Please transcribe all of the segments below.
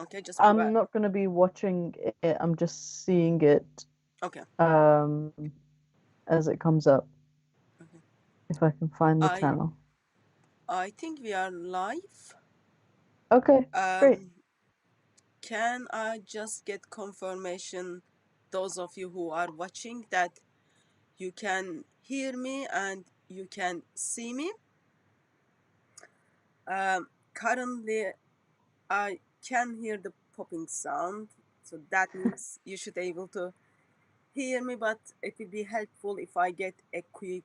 Okay, just I'm provide. not going to be watching it. I'm just seeing it Okay. um, as it comes up, Okay. if I can find the I channel. I think we are live. Okay, great. Um, can I just get confirmation, those of you who are watching, that you can hear me and you can see me? Currently, I can hear the popping sound, so that means you should able to hear me, but it will be helpful if I get a quick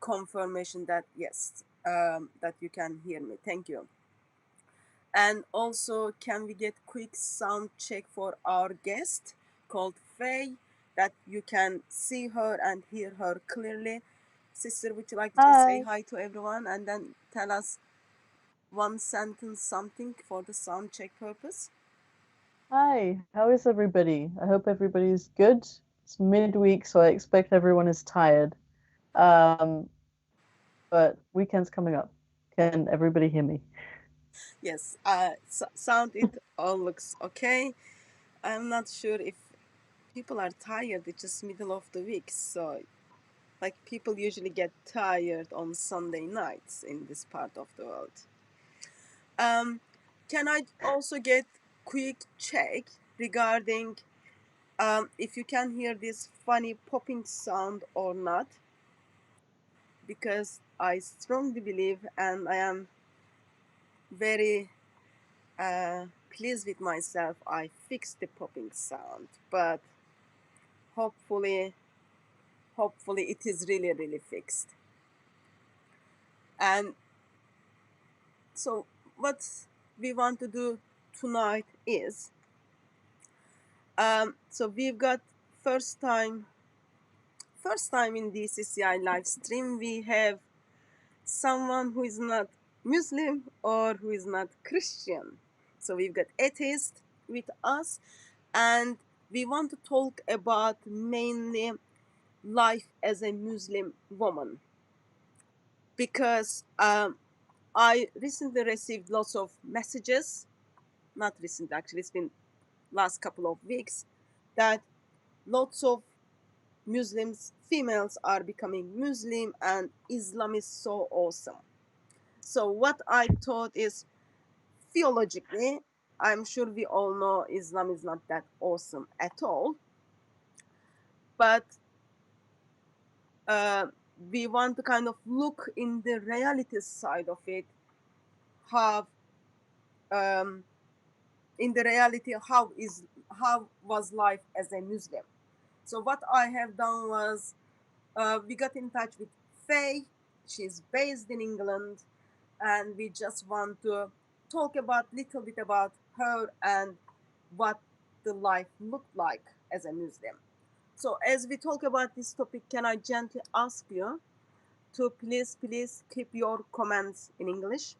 confirmation that yes, that you can hear me. Thank you. And also, can we get quick sound check for our guest called Faye, that you can see her and hear her clearly? Sister, would you like to just say Hi. hi to everyone and then tell us one sentence something for the sound check purpose? Hi. How is everybody? I hope everybody's good. It's midweek, so I expect everyone is tired. Um, but weekend's coming up. Can everybody hear me? Yes, sound it all looks okay. I'm not sure if people are tired. It's just middle of the week, so like people usually get tired on Sunday nights in this part of the world. Um, can I also get quick check regarding if you can hear this funny popping sound or not? Because I strongly believe, and I am very pleased with myself, I fixed the popping sound, but hopefully, hopefully it is really, really fixed. And so, what we want to do tonight is, so we've got first time, first time in DCCI live stream, we have someone who is not Muslim or who is not Christian. So we've got atheist with us, and we want to talk about mainly life as a Muslim woman, because I recently received lots of messages, not recently actually, it's been last couple of weeks, that lots of Muslims, females are becoming Muslim and Islam is so awesome. So what I thought is, theologically, I'm sure we all know Islam is not that awesome at all, but uh, we want to kind of look in the reality side of it, how um, in the reality how was life as a Muslim. So what I have done was, we got in touch with Faye. She's based in England, and we just want to talk about little bit about her and what the life looked like as a Muslim. So as we talk about this topic, can I gently ask you to please keep your comments in English.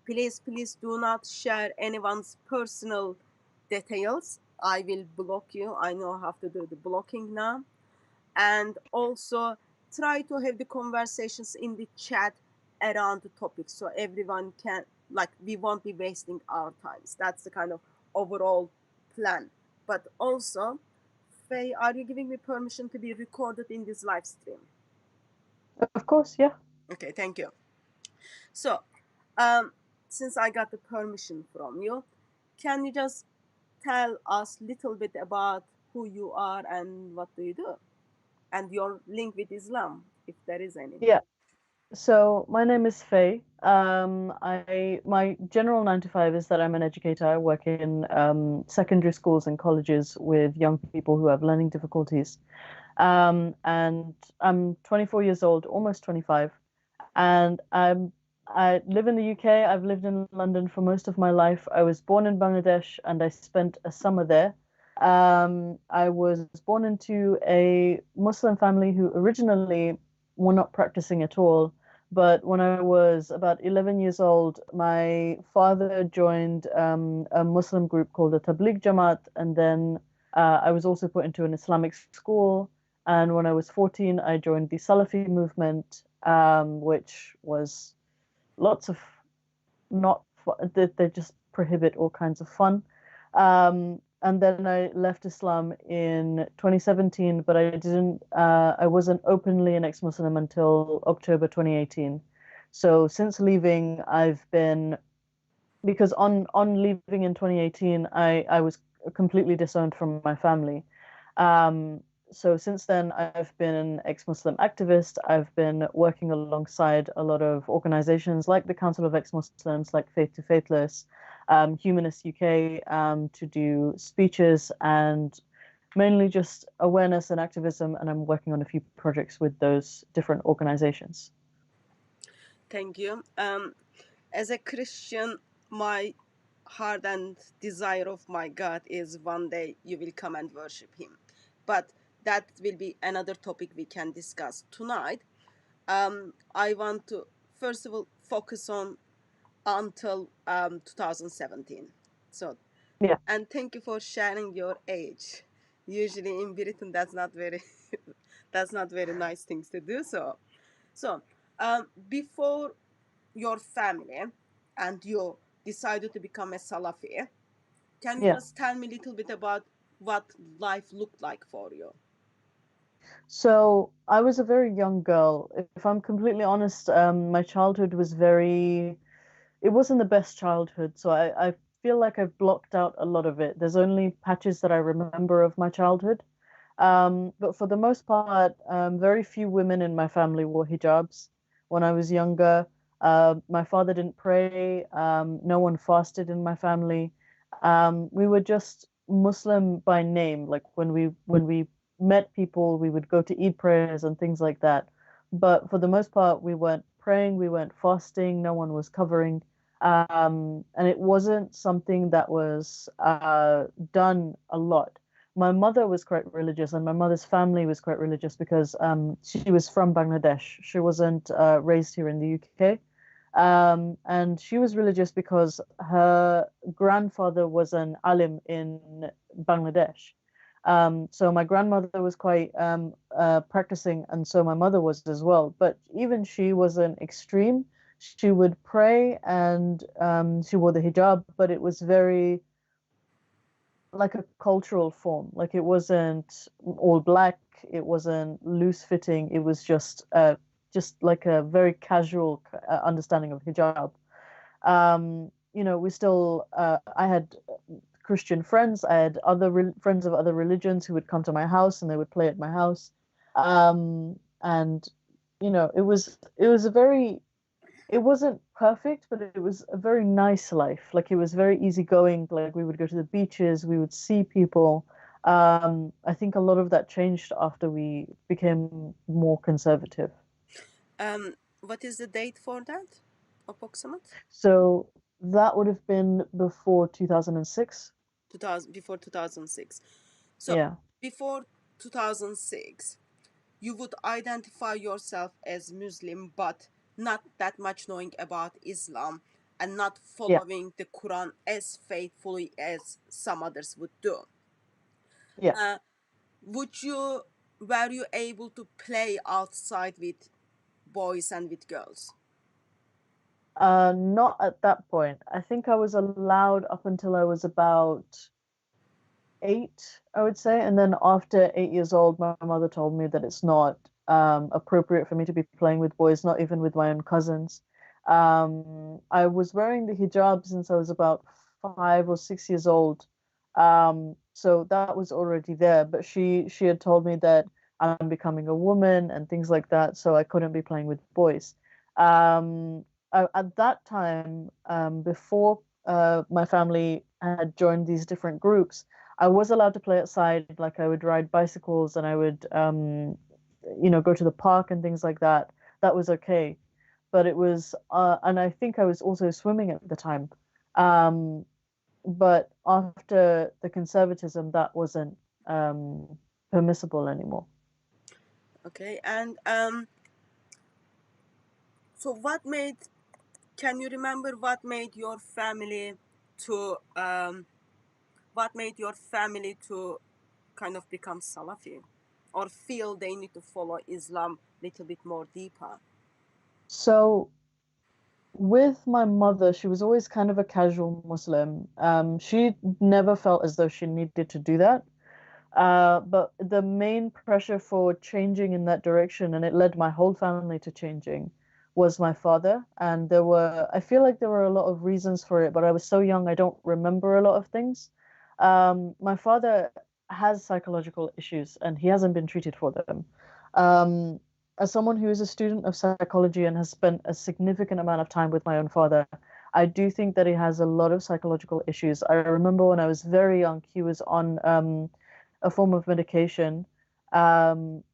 Please do not share anyone's personal details. I will block you. I know how to do the blocking now. And also try to have the conversations in the chat around the topic so everyone can, like, we won't be wasting our times. That's the kind of overall plan. But also, Faye, are you giving me permission to be recorded in this live stream? Of course, yeah. Okay, thank you. So, um, since I got the permission from you, can you just tell us a little bit about who you are and what do you do, and your link with Islam, if there is any? Yeah. So my name is Faye. I my general 9 to 5 is that I'm an educator. I work in secondary schools and colleges with young people who have learning difficulties. And I'm 24 years old, almost 25, and I live in the UK. I've lived in London for most of my life. I was born in Bangladesh and I spent a summer there. I was born into a Muslim family who originally were not practicing at all. But when I was about 11 years old, my father joined a Muslim group called the Tabligh Jamaat, and then I was also put into an Islamic school. And when I was 14, I joined the Salafi movement, which was lots of not, they're just prohibit all kinds of fun. And then I left Islam in 2017, but I wasn't openly an ex-Muslim until October 2018. So since leaving, because on leaving in 2018, I was completely disowned from my family. Um, so since then, I've been an ex-Muslim activist. I've been working alongside a lot of organizations like the Council of Ex-Muslims, like Faith to Faithless, Humanist UK, to do speeches and mainly just awareness and activism. And I'm working on a few projects with those different organizations. Thank you. As a Christian, my heart and desire of my God is one day you will come and worship Him. But that will be another topic we can discuss tonight. I want to first of all focus on until 2017. So, Yeah. and thank you for sharing your age. Usually in Britain, that's not very that's not very nice things to do. So before your family and you decided to become a Salafi, can you Yeah. just tell me a little bit about what life looked like for you? So I was a very young girl. If I'm completely honest, my childhood was it wasn't the best childhood. So I feel like I've blocked out a lot of it. There's only patches that I remember of my childhood. But for the most part, very few women in my family wore hijabs when I was younger. My father didn't pray. No one fasted in my family. We were just Muslim by name. Like when we met people, we would go to Eid prayers and things like that. But for the most part, we weren't praying, we weren't fasting, no one was covering. And it wasn't something that was done a lot. My mother was quite religious, and my mother's family was quite religious because she was from Bangladesh. She wasn't raised here in the UK. And she was religious because her grandfather was an alim in Bangladesh. So my grandmother was quite practicing, and so my mother was as well. But even she wasn't extreme. She would pray and she wore the hijab, but it was very like a cultural form. Like it wasn't all black, it wasn't loose fitting. It was just like a very casual understanding of hijab. We still I had Christian friends. I had other friends of other religions who would come to my house and they would play at my house. And it wasn't perfect, but it was a very nice life. Like it was very easygoing. Like we would go to the beaches, we would see people. I think a lot of that changed after we became more conservative. What is the date for that, approximate? So that would have been before 2006. 2000, before 2006. So Yeah. before 2006, you would identify yourself as Muslim, but not that much knowing about Islam and not Yeah. following the Quran as faithfully as some others would do. Yeah. Uh, were you able to play outside with boys and with girls? Not at that point. I think I was allowed up until I was about 8, I would say. And then after 8 years old, my mother told me that it's not appropriate for me to be playing with boys, not even with my own cousins. I was wearing the hijab since I was about 5 or 6 years old. So that was already there. But she had told me that I'm becoming a woman and things like that, so I couldn't be playing with boys. At that time, before my family had joined these different groups, I was allowed to play outside. Like I would ride bicycles and I would, go to the park and things like that. That was okay. But it was, and I think I was also swimming at the time. Um, but after the conservatism, that wasn't permissible anymore. Okay, and so can you remember to what made your family to kind of become Salafi or feel they need to follow Islam a little bit more deeper? So With my mother, she was always kind of a casual Muslim. She never felt as though she needed to do that. But the main pressure for changing in that direction, and it led my whole family to changing, was my father. And I feel like there were a lot of reasons for it, but I was so young, I don't remember a lot of things. My father has psychological issues, and he hasn't been treated for them. Um, as someone who is a student of psychology and has spent a significant amount of time with my own father, I do think that he has a lot of psychological issues. I remember when I was very young, he was on a form of medication,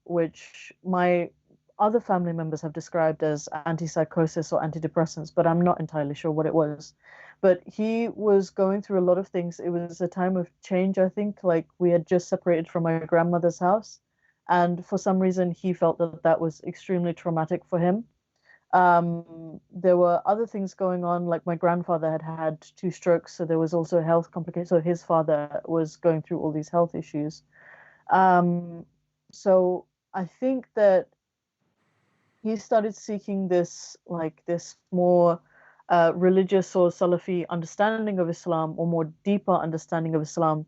which my other family members have described as antipsychosis or antidepressants, but I'm not entirely sure what it was. But he was going through a lot of things. It was a time of change, I think. Like we had just separated from my grandmother's house, and for some reason, he felt that that was extremely traumatic for him. There were other things going on, like my grandfather had had two strokes, so there was also a health complication. So his father was going through all these health issues. Um, so I think that he started seeking this more religious or Salafi understanding of Islam, or more deeper understanding of Islam,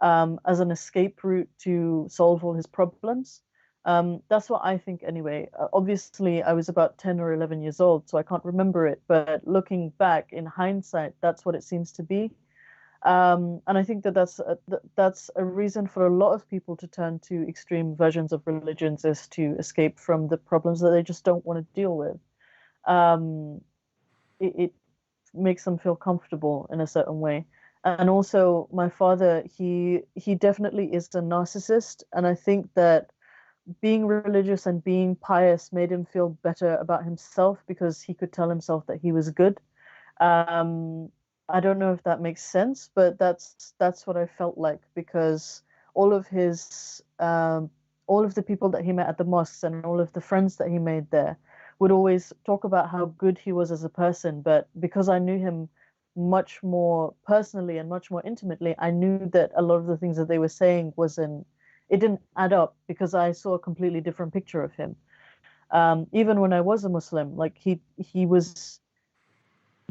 as an escape route to solve all his problems. That's what I think anyway. Obviously, I was about 10 or 11 years old, so I can't remember it. But looking back in hindsight, that's what it seems to be. And I think that that's a reason for a lot of people to turn to extreme versions of religions, is to escape from the problems that they just don't want to deal with. Um, it makes them feel comfortable in a certain way. And also, my father, he definitely is a narcissist, and I think that being religious and being pious made him feel better about himself because he could tell himself that he was good. um, I don't know if that makes sense, but that's what I felt like, because all of his all of the people that he met at the mosques and all of the friends that he made there would always talk about how good he was as a person. But because I knew him much more personally and much more intimately, I knew that a lot of the things that they were saying wasn't it didn't add up, because I saw a completely different picture of him. Even when I was a Muslim, like he was,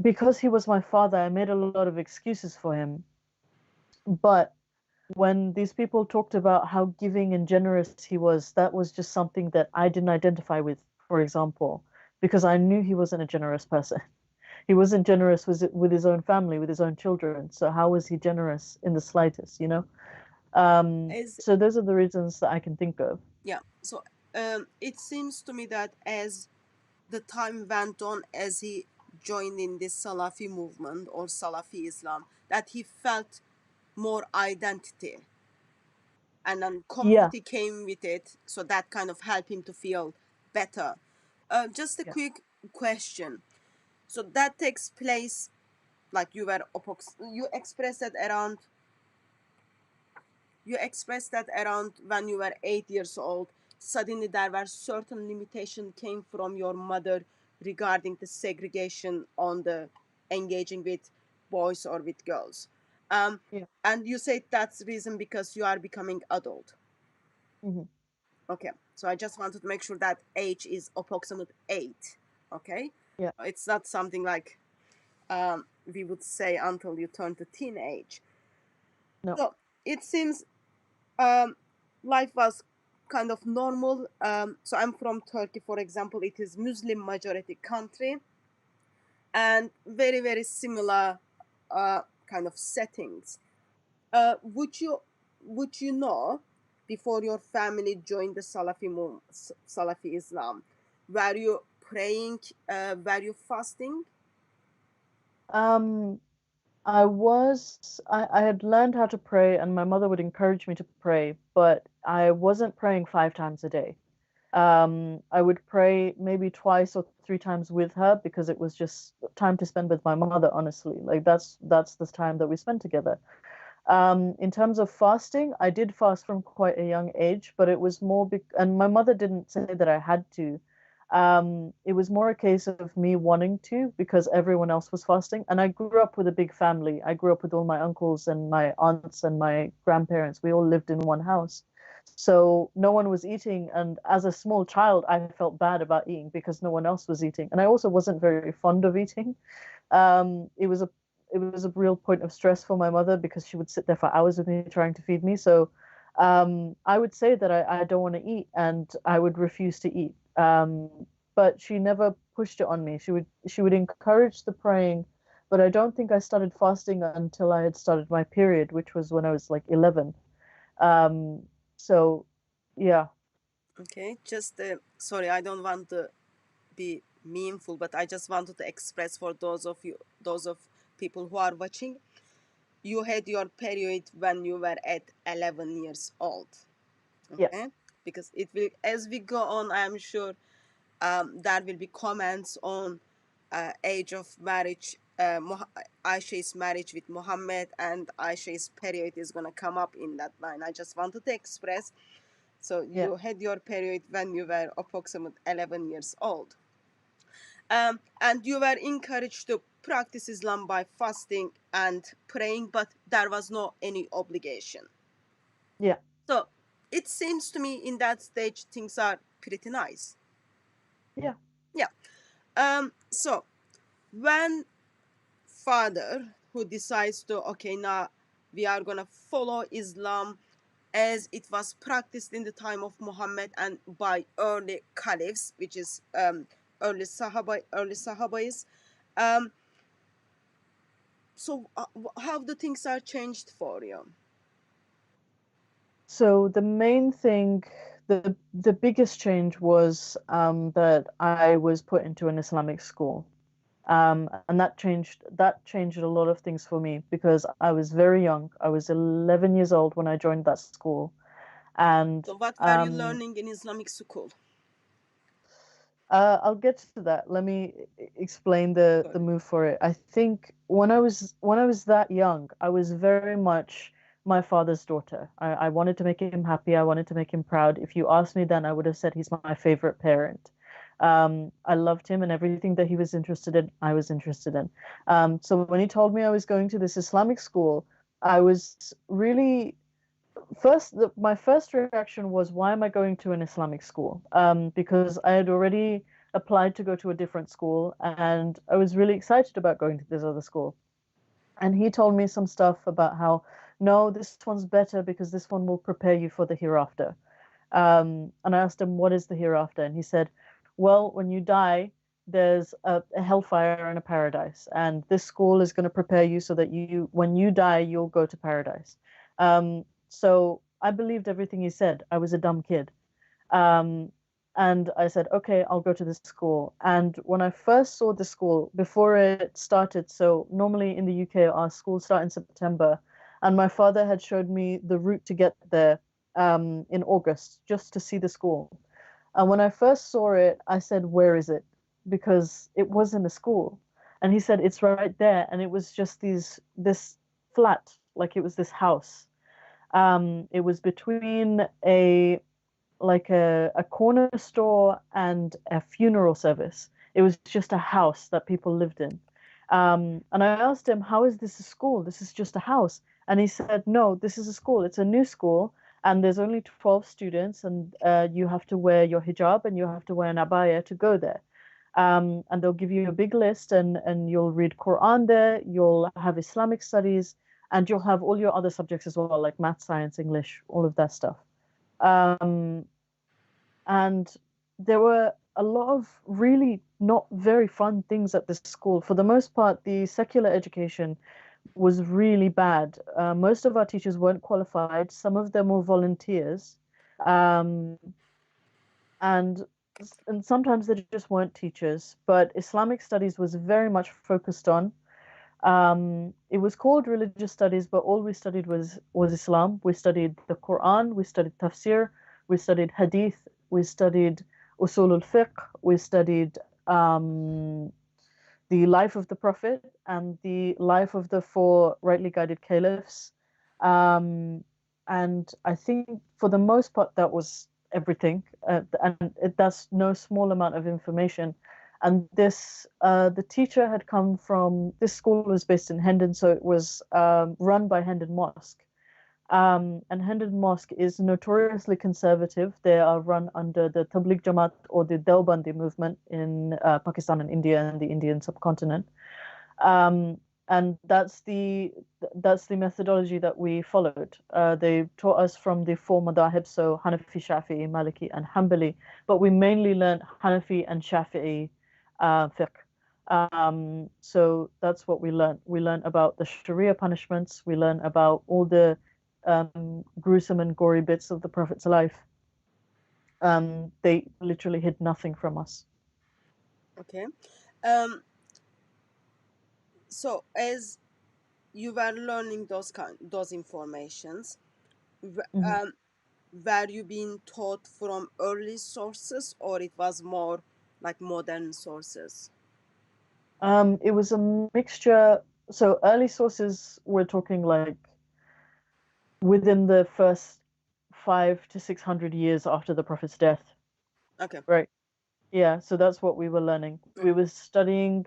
because he was my father, I made a lot of excuses for him. But when these people talked about how giving and generous he was, that was just something that I didn't identify with, for example, because I knew he wasn't a generous person. He wasn't generous with his own family, with his own children. So how was he generous in the slightest, you know? As So those are the reasons that I can think of. yeah, so it seems to me that as the time went on, as he joined in this Salafi movement or Salafi Islam, that he felt more identity, and then Yeah, community came with it, so that kind of helped him to feel better. Just a yeah, quick question. So that takes place, like you expressed that around when you were 8 years old. Suddenly there were certain limitations came from your mother regarding the segregation on the engaging with boys or with girls. um, yeah. and you say that's the reason because you are becoming adult. Hmm. Okay, so I just wanted to make sure that age is approximate 8. Okay, Yeah, it's not something like we would say until you turn to teenage. no. So it seems um, life was kind of normal. So I'm from Turkey, for example. It is Muslim majority country, and very very similar kind of settings. Would you know, before your family joined the Salafi Islam, were you praying? Were you fasting? Um, I had learned how to pray, and my mother would encourage me to pray, but I wasn't praying 5 times a day. I would pray maybe twice or 3 times with her, because it was just time to spend with my mother, honestly. Like that's the time that we spent together. In terms of fasting, I did fast from quite a young age, but it was more and my mother didn't say that I had to. It was more a case of me wanting to, because everyone else was fasting. And I grew up with a big family. I grew up with all my uncles and my aunts and my grandparents. We all lived in one house. So no one was eating, and as a small child, I felt bad about eating because no one else was eating, and I also wasn't very fond of eating. It was a real point of stress for my mother because she would sit there for hours with me trying to feed me. So I would say that I don't want to eat, and I would refuse to eat. But she never pushed it on me. She would encourage the praying, but I don't think I started fasting until I had started my period, which was when I was like 11. Um, so yeah, Okay, just sorry, I don't want to be meaningful, but I just wanted to express for those of people who are watching. You had your period when you were at 11 years old. yeah, Okay, because it will, as we go on, I am sure there will be comments on age of marriage, Aisha's marriage with Muhammad, and Aisha's period is going to come up in that line. I just wanted to express. So yeah. you had your period when you were approximately 11 years old. And you were encouraged to practice Islam by fasting and praying, but there was no any obligation. Yeah. So it seems to me in that stage things are pretty nice. Yeah. Yeah. So when father who decides to, okay, now we are gonna follow Islam as it was practiced in the time of Muhammad and by early caliphs, which is early Sahabas. Um, so how the things are changed for you? So the main thing, the biggest change was that I was put into an Islamic school. And that changed a lot of things for me because I was very young. I was 11 years old when I joined that school, and So what were you learning in Islamic school? I'll get to that. Let me explain the Sorry. move for it. I think when I was that young, I was very much my father's daughter. I wanted to make him happy. I wanted to make him proud. If you asked me then, I would have said he's my favorite parent. I loved him and everything that he was interested in, I was interested in. So when he told me I was going to this Islamic school, I was really my first reaction was, why am I going to an Islamic school? Because I had already applied to go to a different school, and I was really excited about going to this other school. And he told me some stuff about how, no, this one's better because this one will prepare you for the hereafter. And I asked him, what is the hereafter? And he said, well, when you die, there's a hellfire and a paradise. And this school is going to prepare you so that when you die, you'll go to paradise. So I believed everything he said. I was a dumb kid. Um, and I said, okay, I'll go to this school. And when I first saw the school, before it started, so normally in the UK, our schools start in September. And my father had showed me the route to get there in August just to see the school. And when I first saw it, I said, where is it? Because it wasn't a school. And he said, it's right there. And it was just this flat, like it was this house. It was between a corner store and a funeral service. It was just a house that people lived in. And I asked him, how is this a school? This is just a house. And he said, no, this is a school. It's a new school, and there's only 12 students, and you have to wear your hijab and you have to wear an abaya to go there. And they'll give you a big list, and you'll read Quran there, you'll have Islamic studies, and you'll have all your other subjects as well, like math, science, English, all of that stuff. Um, and there were a lot of really not very fun things at this school. For the most part, the secular education was really bad. Most of our teachers weren't qualified. Some of them were volunteers, um, and and sometimes they just weren't teachers. But Islamic studies was very much focused on. It was called religious studies, but all we studied was Islam. We studied the Quran, we studied tafsir, we studied hadith, we studied usul al-fiqh, we studied the life of the Prophet and the life of the four rightly guided caliphs. And I think for the most part, that was everything. That's no small amount of information. And the teacher had this school was based in Hendon, so it was run by Hendon Mosque. And Hendon Mosque is notoriously conservative. They are run under the Tabligh Jamaat or the Deobandi movement in Pakistan and India and the Indian subcontinent. Um, and that's the methodology that we followed. They taught us from the four madhahib, so Hanafi, Shafi'i, Maliki, and Hanbali, but we mainly learned Hanafi and Shafi'i fiqh. So that's what we learned. We learned about the Sharia punishments. We learned about all the gruesome and gory bits of the Prophet's life. They literally hid nothing from us. Okay. So as you were learning those informations, Mhm. were you being taught from early sources, or it was more like modern sources? It was a mixture. So early sources, we're talking like within the first 500 to 600 years after the Prophet's death, Okay. right? Yeah, so that's what we were learning. We were studying.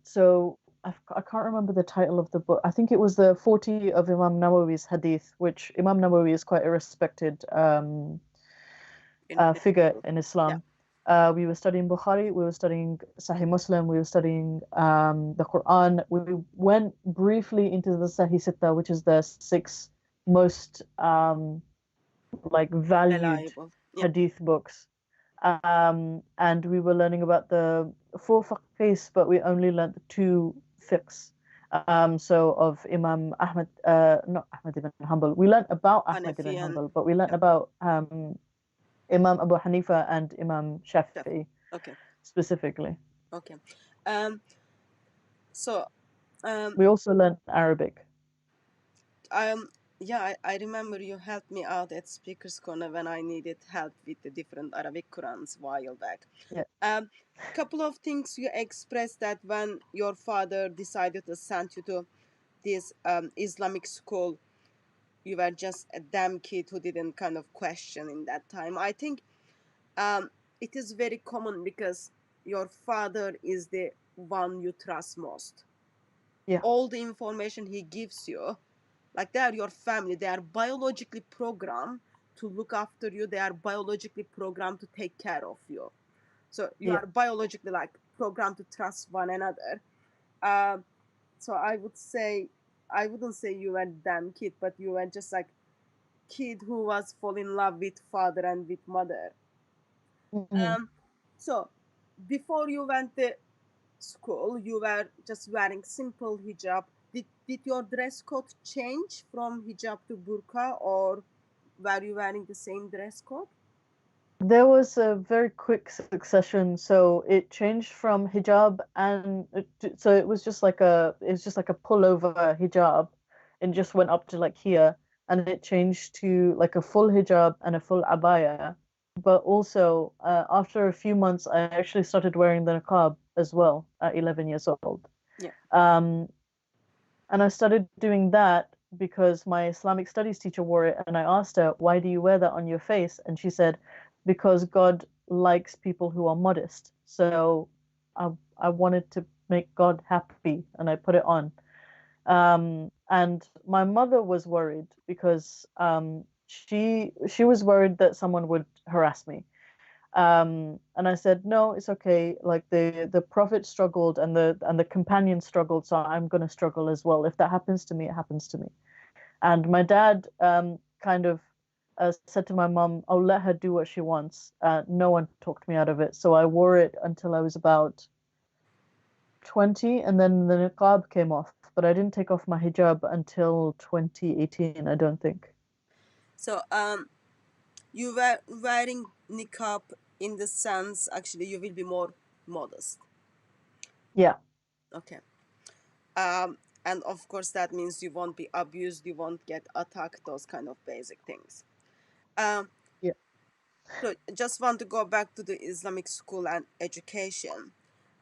So I can't remember the title of the book. I think it was the 40 of Imam Nawawi's Hadith, which Imam Nawawi is quite a respected In figure book. in Yeah. Islam. We were studying Bukhari, we were studying Sahih Muslim, we were studying the Quran. We went briefly into the Sahih Sitta, which is the six most like valued Reliable. Yeah. hadith books. And we were learning about the four faqihs, but we only learned the two fiqhs. So of Imam Ahmad, not Ahmad ibn Hanbal. We learned about Ahmad ibn Hanafi and Hanbal, but we learned yeah. about Imam Abu Hanifa and Imam Chef. Shafi'i Okay. specifically. Okay. So We also learned Arabic. um yeah, I remember you helped me out at Speaker's Corner when I needed help with the different Arabic Qurans while back. Yeah. Couple of things you expressed that when your father decided to send you to this Islamic school, you were just a damn kid who didn't kind of question in that time. I think it is very common because your father is the one you trust most. Yeah. All the information he gives you, like they are your family, they are biologically programmed to look after you, they are biologically programmed to take care of you. So you Yeah. are biologically like programmed to trust one another. Um, so I wouldn't say you were damn kid, but you were just like kid who was fall in love with father and with mother. Mhm. So before you went to school, you were just wearing simple hijab. Did your dress code change from hijab to burqa, or were you wearing the same dress code? There was a very quick succession, so it changed from hijab and so it was just like a pullover hijab and just went up to like here, and it changed to like a full hijab and a full abaya. But also after a few months, I actually started wearing the niqab as well at 11 years old. Yeah. Um, and I started doing that because my Islamic studies teacher wore it, and I asked her, "Why do you wear that on your face?" And she said, "Because God likes people who are modest." So I wanted to make God happy, and I put it on. And my mother was worried because she was worried that someone would harass me. And I said, no, it's okay. Like the prophet struggled and the companion struggled, so I'm gonna struggle as well. If that happens to me, it happens to me. And my dad kind of said to my mom, "I'll let her do what she wants." No one talked me out of it, so I wore it until I was about 20, and then the niqab came off. But I didn't take off my hijab until 2018, I don't think. So you were wearing niqab in the sense actually you will be more modest. Yeah, Okay. And of course that means you won't be abused, you won't get attacked, those kind of basic things. Um, yeah. so just want to go back to the Islamic school and education.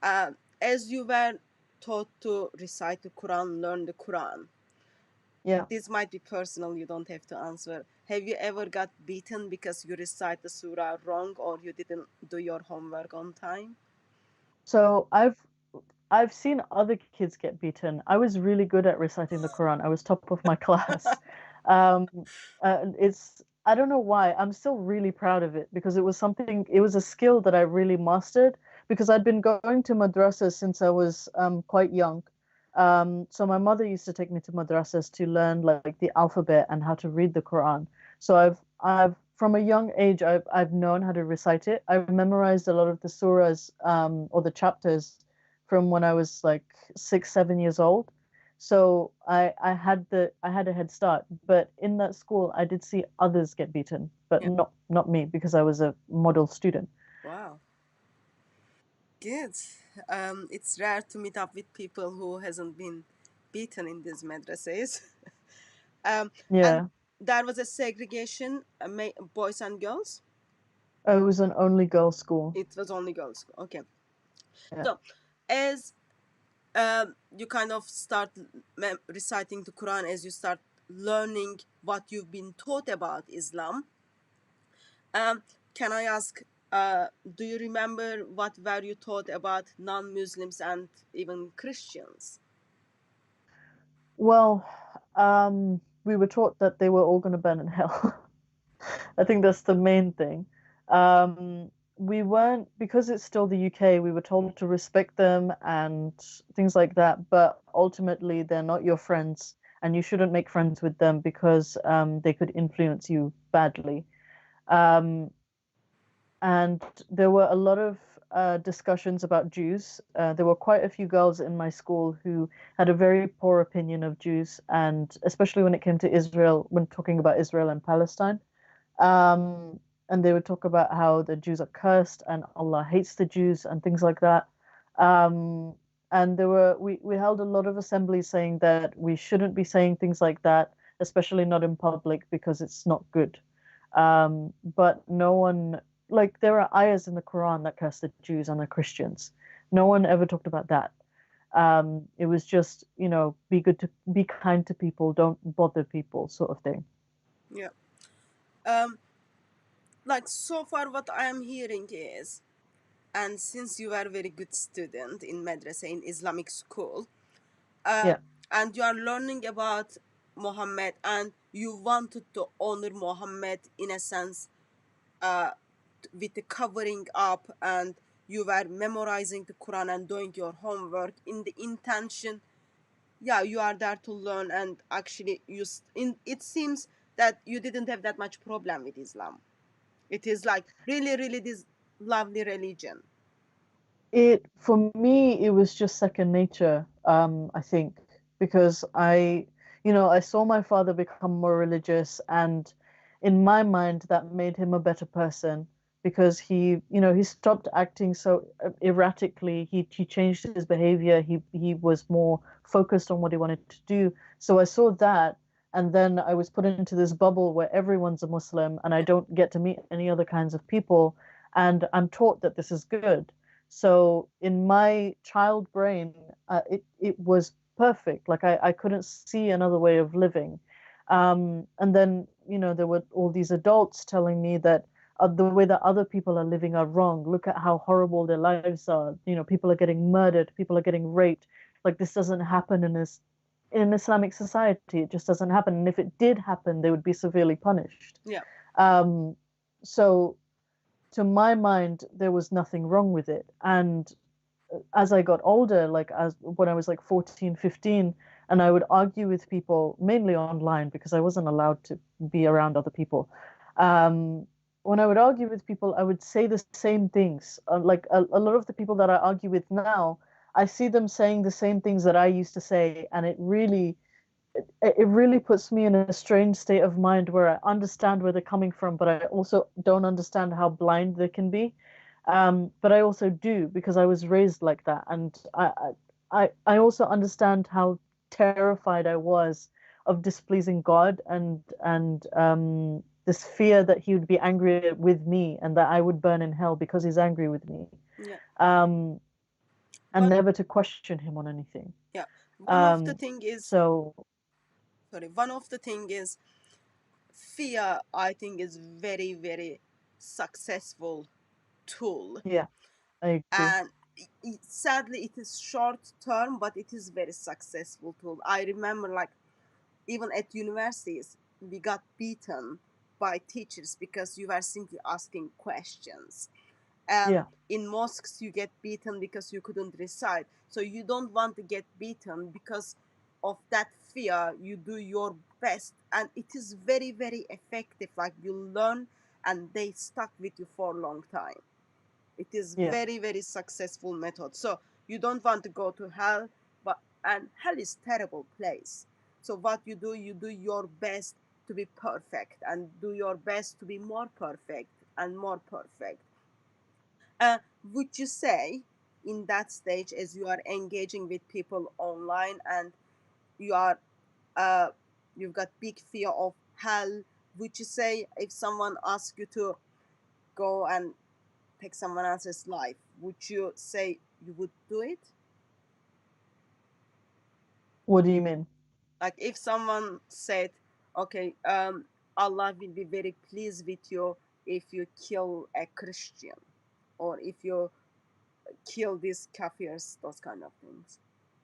Uh, as you were taught to recite the Quran, learn the Quran. Yeah. This might be personal, you don't have to answer. Have you ever got beaten because you recite the surah wrong or you didn't do your homework on time? So I've seen other kids get beaten. I was really good at reciting the Quran. I was top of my class. Um, it's I don't know why. I'm still really proud of it because it was a skill that I really mastered because I'd been going to madrasas since I was quite young. So my mother used to take me to madrasas to learn like the alphabet and how to read the Quran. So I've from a young age I've known how to recite it. I've memorized a lot of the surahs or the chapters from when I was like 6, 7 years old. So I had a head start, but in that school I did see others get beaten, but Yeah. not me because I was a model student. Wow. Good. It's rare to meet up with people who hasn't been beaten in these madrasas. And Yeah, there was a segregation, boys and girls. it was an only girls' school. It was only girls. Okay. Yeah. So, as you kind of start reciting the Quran, as you start learning what you've been taught about Islam, can I ask, do you remember what were you taught about non-Muslims and even Christians? Well, we were taught that they were all going to burn in hell. I think that's the main thing. We weren't, because it's still the UK, we were told to respect them and things like that, but ultimately they're not your friends and you shouldn't make friends with them because they could influence you badly. Um, and there were a lot of discussions about Jews. There were quite a few girls in my school who had a very poor opinion of Jews, and especially when it came to Israel, when talking about Israel and Palestine. And they would talk about how the Jews are cursed and Allah hates the Jews and things like that. Um, and we held a lot of assemblies saying that we shouldn't be saying things like that, especially not in public because it's not good. But no one, like, there are ayahs in the Quran that curse the Jews and the Christians. No one ever talked about that. It was just, be kind to people, don't bother people, sort of thing. Yeah. Um, like so far, what I am hearing is, and since you are a very good student in madrasa in Islamic school, uh, Yeah. and you are learning about Muhammad, and you wanted to honor Muhammad in a sense, uh, with the covering up, and you were memorizing the Quran and doing your homework in the intention, yeah, you are there to learn, and actually it seems that you didn't have that much problem with Islam. It is like really, really this lovely religion. For me, it was just second nature, I think, because I saw my father become more religious, and in my mind, that made him a better person because he stopped acting so erratically. He changed his behavior. He was more focused on what he wanted to do. So I saw that, and then I was put into this bubble where everyone's a Muslim, and I don't get to meet any other kinds of people, and I'm taught that this is good. So in my child brain, it was perfect. Like I couldn't see another way of living. And then there were all these adults telling me that the way that other people are living are wrong. Look at how horrible their lives are. People are getting murdered, people are getting raped. Like this doesn't happen in an Islamic society. It just doesn't happen. And if it did happen, they would be severely punished. Yeah. Um, so to my mind, there was nothing wrong with it. And as I got older, like as when I was like 14, 15, and I would argue with people mainly online because I wasn't allowed to be around other people. Um, when I would argue with people, I would say the same things. Like a lot of the people that I argue with now, I see them saying the same things that I used to say, and it really puts me in a strange state of mind where I understand where they're coming from, but I also don't understand how blind they can be. But I also do because I was raised like that, and I also understand how terrified I was of displeasing God and this fear that He would be angry with me and that I would burn in hell because He's angry with me. Yeah. Um, and One never to question Him on anything. yeah. One of the Um, thing is so sorry. One of the thing is fear. I think is very, very successful tool, yeah, I agree. and sadly it is short term, but it is very successful tool. I remember like even at universities, we got beaten by teachers because you were simply asking questions. Yeah. In mosques you get beaten because you couldn't recite, so you don't want to get beaten. Because of that fear, you do your best, and it is very, very effective. Like, you learn and they stuck with you for a long time. It is Yeah. very, very successful method. So you don't want to go to hell, but and hell is terrible place. So what you do your best to be perfect, and do your best to be more perfect and more perfect. Would you say in that stage, as you are engaging with people online, and you are uh, you've got big fear of hell, would you say if someone asks you to go and take someone else's life, would you say you would do it? What do you mean? Like, if someone said, okay, Allah will be very pleased with you if you kill a Christian, or if you kill these kafirs, those kind of things.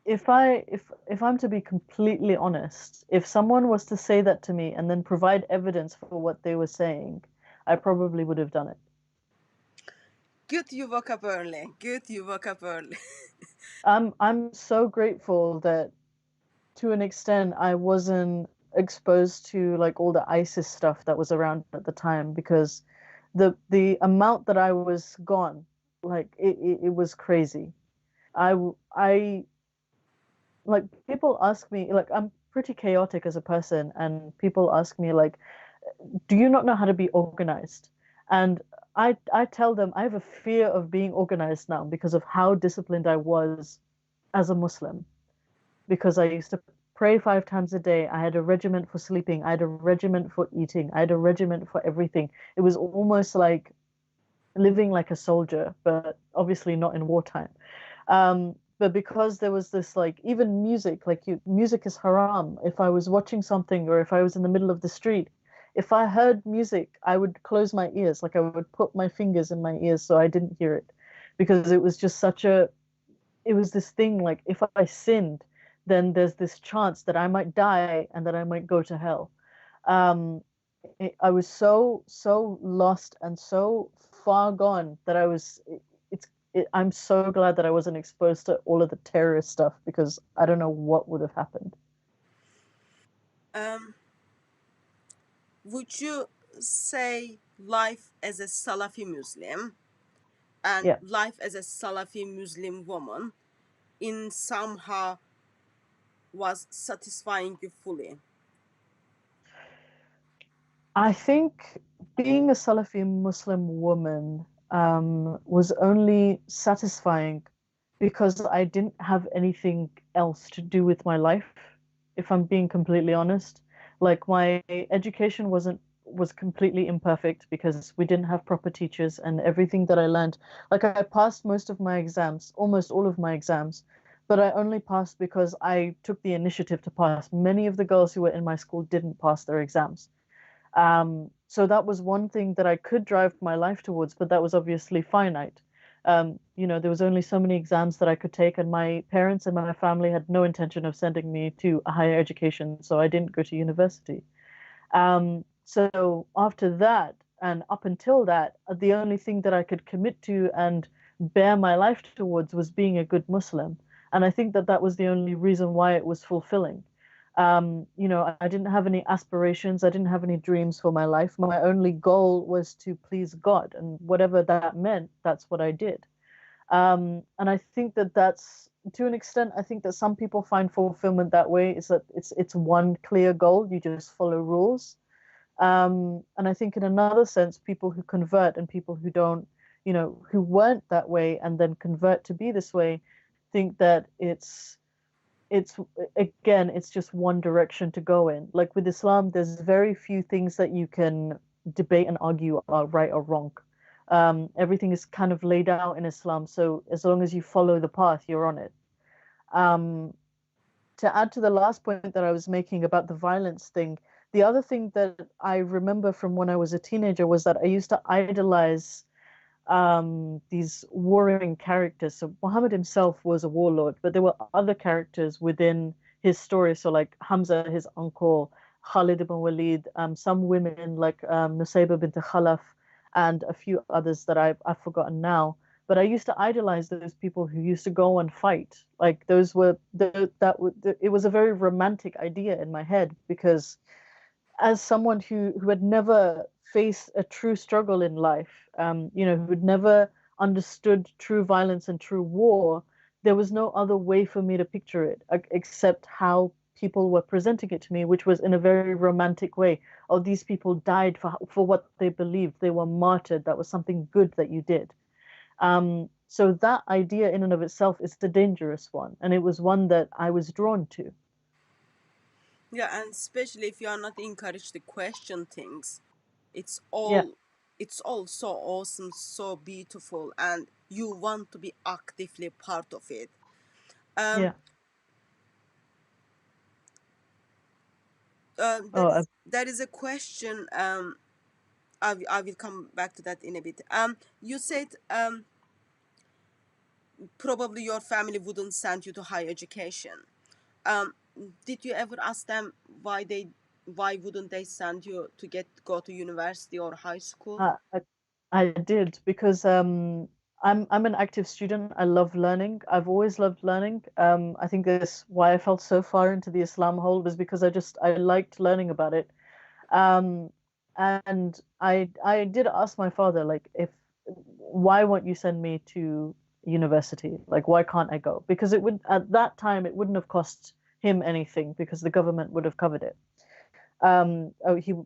If I'm to be completely honest, if someone was to say that to me and then provide evidence for what they were saying, I probably would have done it. Good you woke up early. Good you woke up early. I'm so grateful that to an extent I wasn't exposed to like all the ISIS stuff that was around at the time, because the amount that I was gone, like it was crazy. I like, people ask me, like, I'm pretty chaotic as a person, and people ask me like, do you not know how to be organized? And I tell them I have a fear of being organized now because of how disciplined I was as a Muslim, because I used to pray 5 times a day. I had a regiment for sleeping. I had a regiment for eating. I had a regiment for everything. It was almost like living like a soldier, but obviously not in wartime. But because there was this, like, even music, like, music is haram. If I was watching something or if I was in the middle of the street, if I heard music, I would close my ears. Like, I would put my fingers in my ears so I didn't hear it, because it was just such a, it was this thing, like, if I sinned, then there's this chance that I might die and that I might go to hell. Um, I was so lost and so far gone that I'm so glad that I wasn't exposed to all of the terrorist stuff, because I don't know what would have happened. um, would you say life as a Salafi Muslim and Yeah. life as a Salafi Muslim woman in somehow was satisfying you fully? I think being a Salafi Muslim woman was only satisfying because I didn't have anything else to do with my life, if I'm being completely honest. Like, my education was completely imperfect because we didn't have proper teachers, and everything that I learned, like, I passed most of my exams, almost all of my exams, but I only passed because I took the initiative to pass. Many of the girls who were in my school didn't pass their exams. So that was one thing that I could drive my life towards, but that was obviously finite. There was only so many exams that I could take, and my parents and my family had no intention of sending me to a higher education, so I didn't go to university. So after that, and up until that, the only thing that I could commit to and bear my life towards was being a good Muslim. And I think that that was the only reason why it was fulfilling. I didn't have any aspirations. I didn't have any dreams for my life. My only goal was to please God, and whatever that meant, that's what I did. And I think that that's, to an extent, I think that some people find fulfillment that way. Is that it's one clear goal. You just follow rules. And I think in another sense, people who convert and people who don't, who weren't that way and then convert to be this way, think that it's again, it's just one direction to go in. Like with Islam, there's very few things that you can debate and argue are right or wrong. Everything is kind of laid out in Islam, so as long as you follow the path, you're on it. Um, to add to the last point that I was making about the violence thing, the other thing that I remember from when I was a teenager was that I used to idolize these warring characters. So Muhammad himself was a warlord, but there were other characters within his story. So like Hamza, his uncle, Khalid ibn Walid, some women like Nusayba bint Khalaf, and a few others that I've forgotten now. But I used to idolize those people who used to go and fight. Like those were it was a very romantic idea in my head because as someone who had never faced a true struggle in life, who had never understood true violence and true war, there was no other way for me to picture it except how people were presenting it to me, which was in a very romantic way. Oh, these people died for what they believed. They were martyred. That was something good that you did. So that idea in and of itself is the dangerous one, and it was one that I was drawn to. Yeah, and especially if you are not encouraged to question things, it's Yeah, all it's all so awesome, so beautiful, and you want to be actively part of it. Um, yeah. there Oh, is there is a question. I will come back to that in a bit. You said probably your family wouldn't send you to higher education. Um, did you ever ask them why wouldn't they send you to go to university or high school? I, I, I did because I'm an active student. I love learning. I've always loved learning. I think that's why I felt so far into the Islam hole was because I liked learning about it. Um, and I did ask my father like if why won't you send me to university? Like why can't I go? Because it would at that time it wouldn't have cost him anything because the government would have covered it.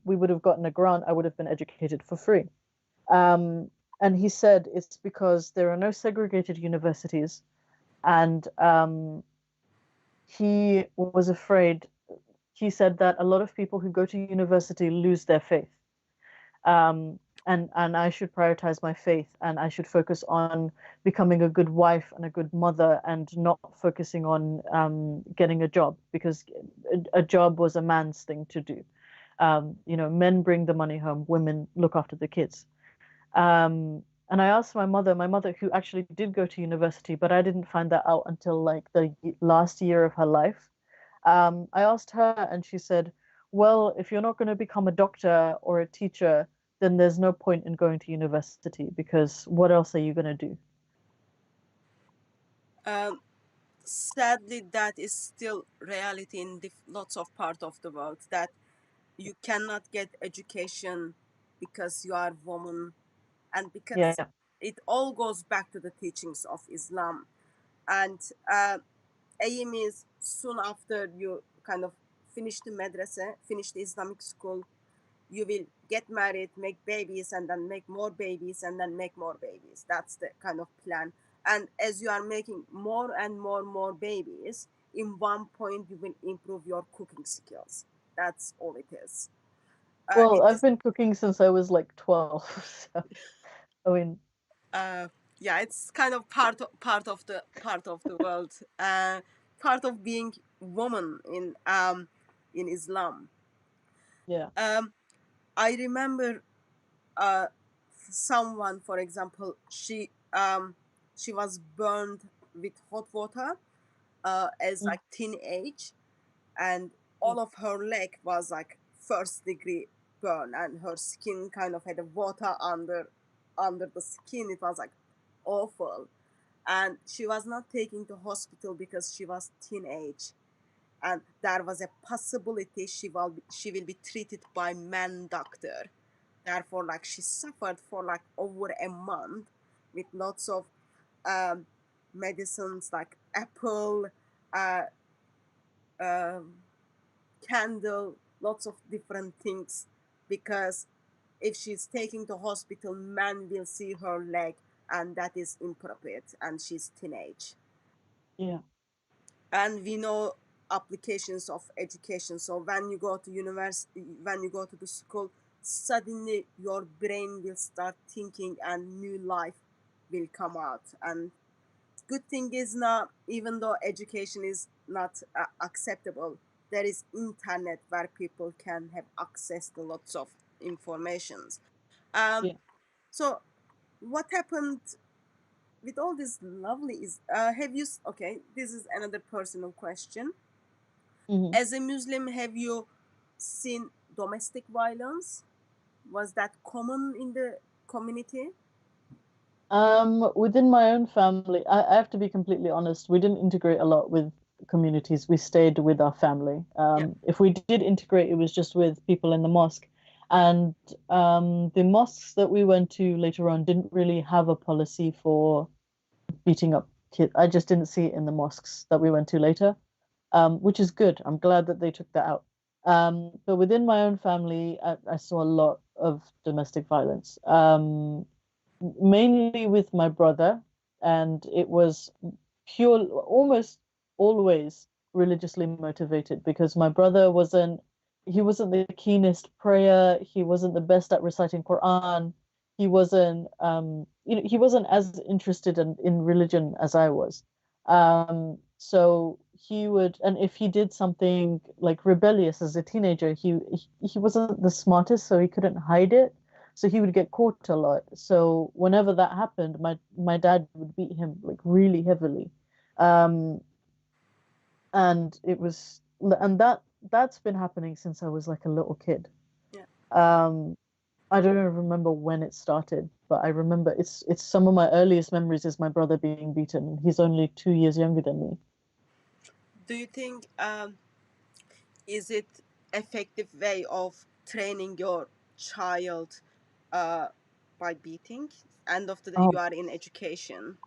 We would have gotten a grant. I would have been educated for free. Um, and he said it's because there are no segregated universities, and he was afraid. He said that a lot of people who go to university lose their faith, and I should prioritize my faith, and I should focus on becoming a good wife and a good mother, and not focusing on getting a job because a job was a man's thing to do. Men bring the money home, women look after the kids. And I asked my mother who actually did go to university, but I didn't find that out until like the last year of her life. I asked her, and she said, "Well, if you're not going to become a doctor or a teacher, then there's no point in going to university because what else are you going to do?" Um, Sadly, that is still reality in lots of part of the world, that you cannot get education because you are woman, and because Yeah, it all goes back to the teachings of Islam. And aim is soon after you kind of finish the madrasa, finish the Islamic school, you will get married, make babies, and then make more babies, and then make more babies. That's the kind of plan. And as you are making more and more babies, in one point you will improve your cooking skills. That's all it is. well, It I've is been cooking since I was like 12. So I mean, uh, yeah, it's kind of part of the world, part of being woman in Islam. yeah. Um, I remember uh, someone, for example, she was burned with hot water as Mm, like teenage, and mm. all of her leg was like first degree burn, and her skin kind of had a water under the skin. It was like awful, and she was not taken to hospital because she was teenage, and there was a possibility she will be treated by man doctor. Therefore, like she suffered for like over a month with lots of um, medicines like apple, uh, um, candle, lots of different things, because if she's taking to hospital, man will see her leg, and that is inappropriate, and she's teenage. Yeah. And we know applications of education. So when you go to university, when you go to the school, suddenly your brain will start thinking and new life will come out. And good thing is now, even though education is not acceptable, there is internet where people can have access to lots of informations. um, Yeah. so what happened with all this lovely is, have you okay, this is another personal question. Hmm. As a Muslim, have you seen domestic violence? Was that common in the community? Within my own family, I have to be completely honest, we didn't integrate a lot with communities. We stayed with our family. Yeah. If we did integrate, it was just with people in the mosque. And the mosques that we went to later on didn't really have a policy for beating up kids. I just didn't see it in the mosques that we went to later, which is good. I'm glad that they took that out. But within my own family, I saw a lot of domestic violence. Mainly with my brother, and it was pure, almost always religiously motivated because my brother he wasn't the keenest prayer, he wasn't the best at reciting Quran, he wasn't he wasn't as interested in religion as I was. So he would, and if he did something like rebellious as a teenager, he wasn't the smartest, so he couldn't hide it, so he would get caught a lot. So whenever that happened, my dad would beat him like really heavily. Um, and it was and that's been happening since I was like a little kid. Yeah. Um, I don't even remember when it started, but I remember it's some of my earliest memories is my brother being beaten. He's only 2 years younger than me. Do you think is it effective way of training your child uh, by beating? End of the day, Oh, you are in education.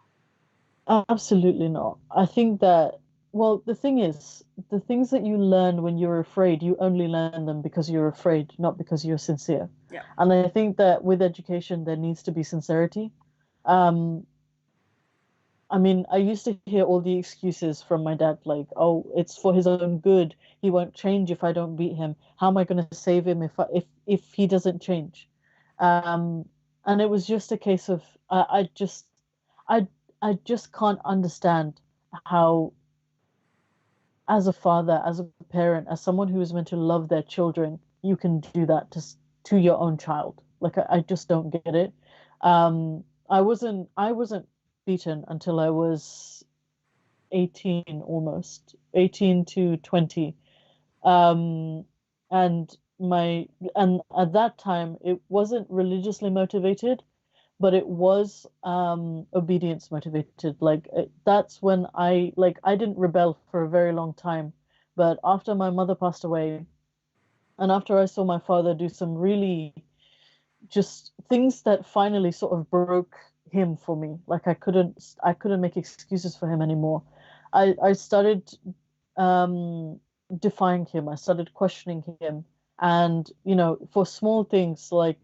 absolutely not. I think that, well, the thing is, the things that you learn when you're afraid, you only learn them because you're afraid, not because you're sincere. Yeah. And I think that with education, there needs to be sincerity. Um, I mean, I used to hear all the excuses from my dad, like, "Oh, it's for his own good. He won't change if I don't beat him. How am I going to save him if he doesn't change?" Um, and it was just a case of I I just can't understand how, as a father, as a parent, as someone who is meant to love their children, you can do that to your own child. Like I just don't get it. I wasn't beaten until I was 18, almost 18 to 20. Um, and and at that time it wasn't religiously motivated, but it was obedience motivated. Like that's when I didn't rebel for a very long time, but after my mother passed away and after I saw my father do some really just things that finally sort of broke him for me, like I couldn't make excuses for him anymore. I started um defying him. I started questioning him. And, for small things like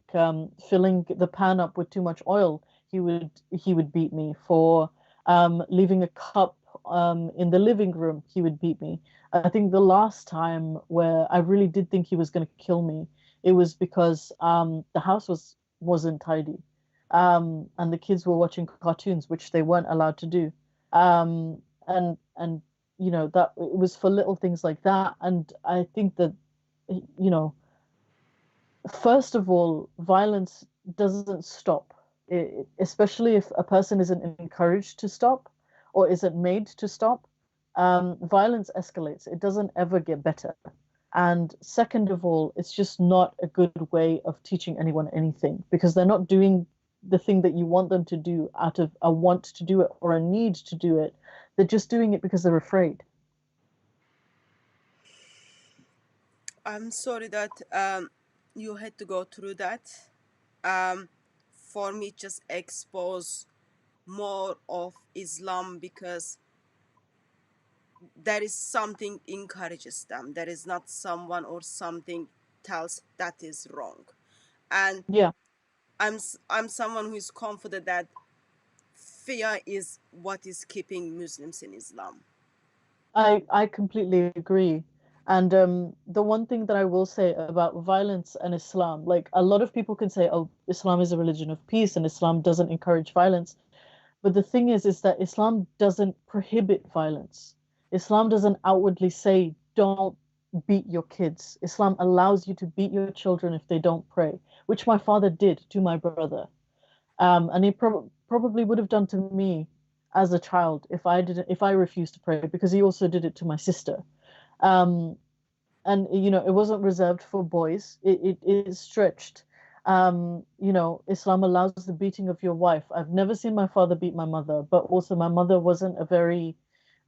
filling the pan up with too much oil, he would beat me. For leaving a cup in the living room, he would beat me. I think the last time where I really did think he was going to kill me, it was because the house wasn't tidy. And the kids were watching cartoons, which they weren't allowed to do. And that it was for little things like that. And I think that, you know first of all, violence doesn't stop, especially if a person isn't encouraged to stop or isn't made to stop. Violence escalates, it doesn't ever get better. And second of all, it's just not a good way of teaching anyone anything, because they're not doing the thing that you want them to do out of a want to do it or a need to do it. They're just doing it because they're afraid. I'm sorry that you had to go through that. Um, for me, just expose more of Islam because there is something encourages them. There is not someone or something tells that is wrong. And Yeah. I'm someone who is confident that fear is what is keeping Muslims in Islam. I completely agree. And the one thing that I will say about violence and Islam, like a lot of people can say, oh, Islam is a religion of peace and Islam doesn't encourage violence. But the thing is that Islam doesn't prohibit violence. Islam doesn't outwardly say, don't beat your kids. Islam allows you to beat your children if they don't pray, which my father did to my brother. And he probably would have done to me as a child if I refused to pray, because he also did it to my sister. Um, and it wasn't reserved for boys. It is stretched. Islam allows the beating of your wife. I've never seen my father beat my mother, but also my mother wasn't a very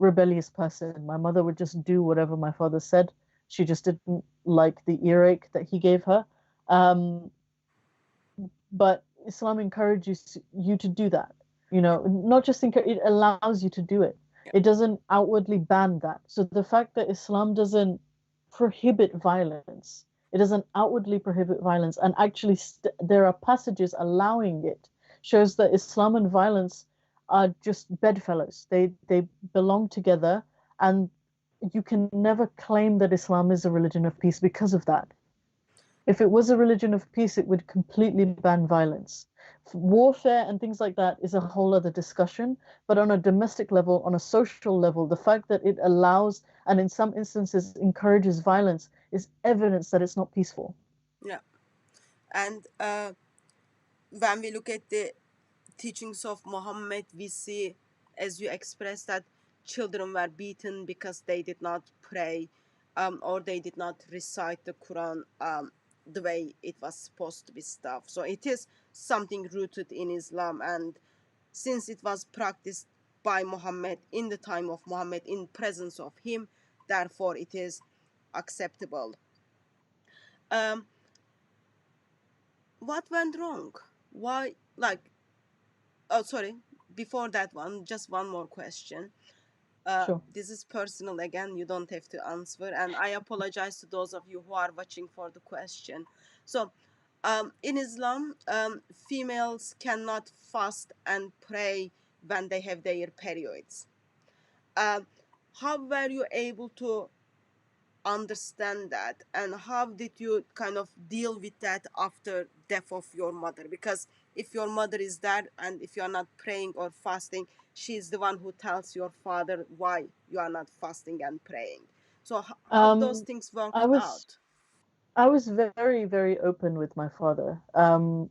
rebellious person. My mother would just do whatever my father said. She just didn't like the earache that he gave her. Um, but Islam encourages you to do that. Not just it allows you to do it. Yeah. It doesn't outwardly ban that. So the fact that Islam doesn't prohibit violence, it doesn't outwardly prohibit violence, and actually there are passages allowing it, shows that Islam and violence are just bedfellows. They belong together, and you can never claim that Islam is a religion of peace because of that. If it was a religion of peace, it would completely ban violence. Warfare and things like that is a whole other discussion. But on a domestic level, on a social level, the fact that it allows and in some instances encourages violence is evidence that it's not peaceful. Yeah. And when we look at the teachings of Muhammad, we see, as you expressed, that children were beaten because they did not pray, or they did not recite the Quran the way it was supposed to be stuff. So it is something rooted in Islam, and since it was practiced by Muhammad in the time of Muhammad, in presence of him, therefore it is acceptable. Um, what went wrong? Why, like, oh, sorry, before that one, just one more question. Sure. This is personal again, you don't have to answer, and I apologize to those of you who are watching for the question. So in Islam, females cannot fast and pray when they have their periods. How were you able to understand that, and how did you kind of deal with that after death of your mother? Because if your mother is there and if you are not praying or fasting, she is the one who tells your father why you are not fasting and praying. So how those things I worked was out? I was very, very open with my father.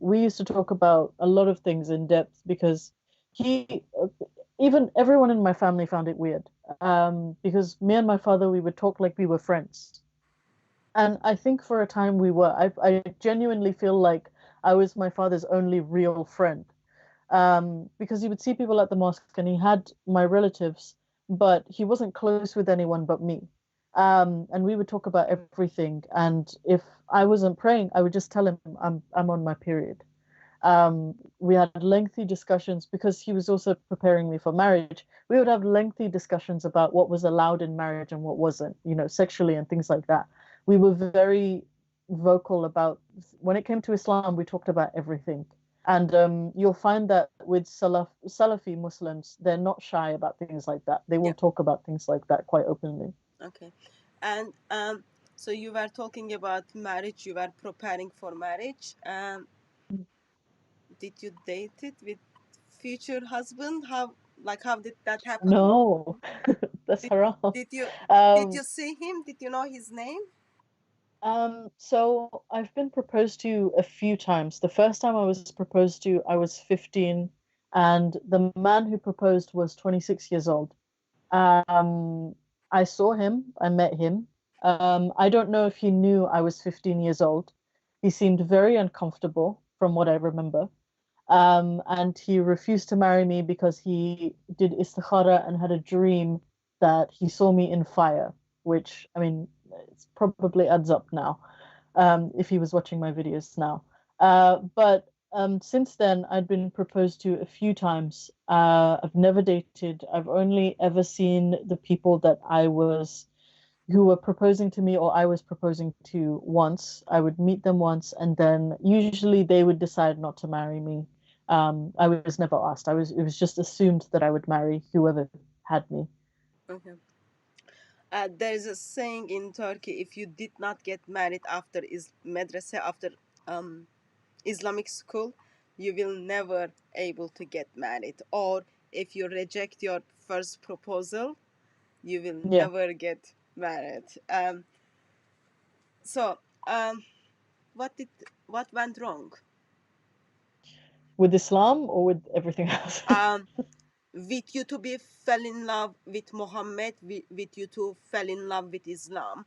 We used to talk about a lot of things in depth because he, even everyone in my family found it weird. Because me and my father, we would talk like we were friends. And I think for a time we were. I genuinely feel like I was my father's only real friend. Because he would see people at the mosque and he had my relatives, but he wasn't close with anyone but me. And we would talk about everything. And if I wasn't praying, I would just tell him I'm on my period. We had lengthy discussions because he was also preparing me for marriage. We would have lengthy discussions about what was allowed in marriage and what wasn't, sexually and things like that. We were very vocal about when it came to Islam, we talked about everything. And you'll find that with Salafi Muslims, they're not shy about things like that. They will Yeah. talk about things like that quite openly. Okay. And so you were talking about marriage, you were preparing for marriage. Did you date it with future husband? How did that happen? No, that's Did, haram. did you did Um, you see him? Did you know his name? so I've been proposed to a few times. The first time I was proposed to, I was 15, and the man who proposed was 26 years old. Um, I saw him, I met him. I don't know if he knew I was 15 years old. He seemed very uncomfortable from what I remember. And he refused to marry me because he did istikhara and had a dream that he saw me in fire, which, I mean, it probably adds up now, if he was watching my videos now. But since then, I'd been proposed to a few times. I've never dated. I've only ever seen the people that who were proposing to me or I was proposing to once. I would meet them once, and then usually they would decide not to marry me. I was never asked. It was just assumed that I would marry whoever had me. Okay. There is a saying in Turkey: if you did not get married after madrasa, after um, Islamic school, you will never able to get married. Or if you reject your first proposal, you will Yeah. never get married. So, um, what did what went wrong? With Islam or with everything else? With you to be fell in love with Muhammad, with you to fell in love with Islam.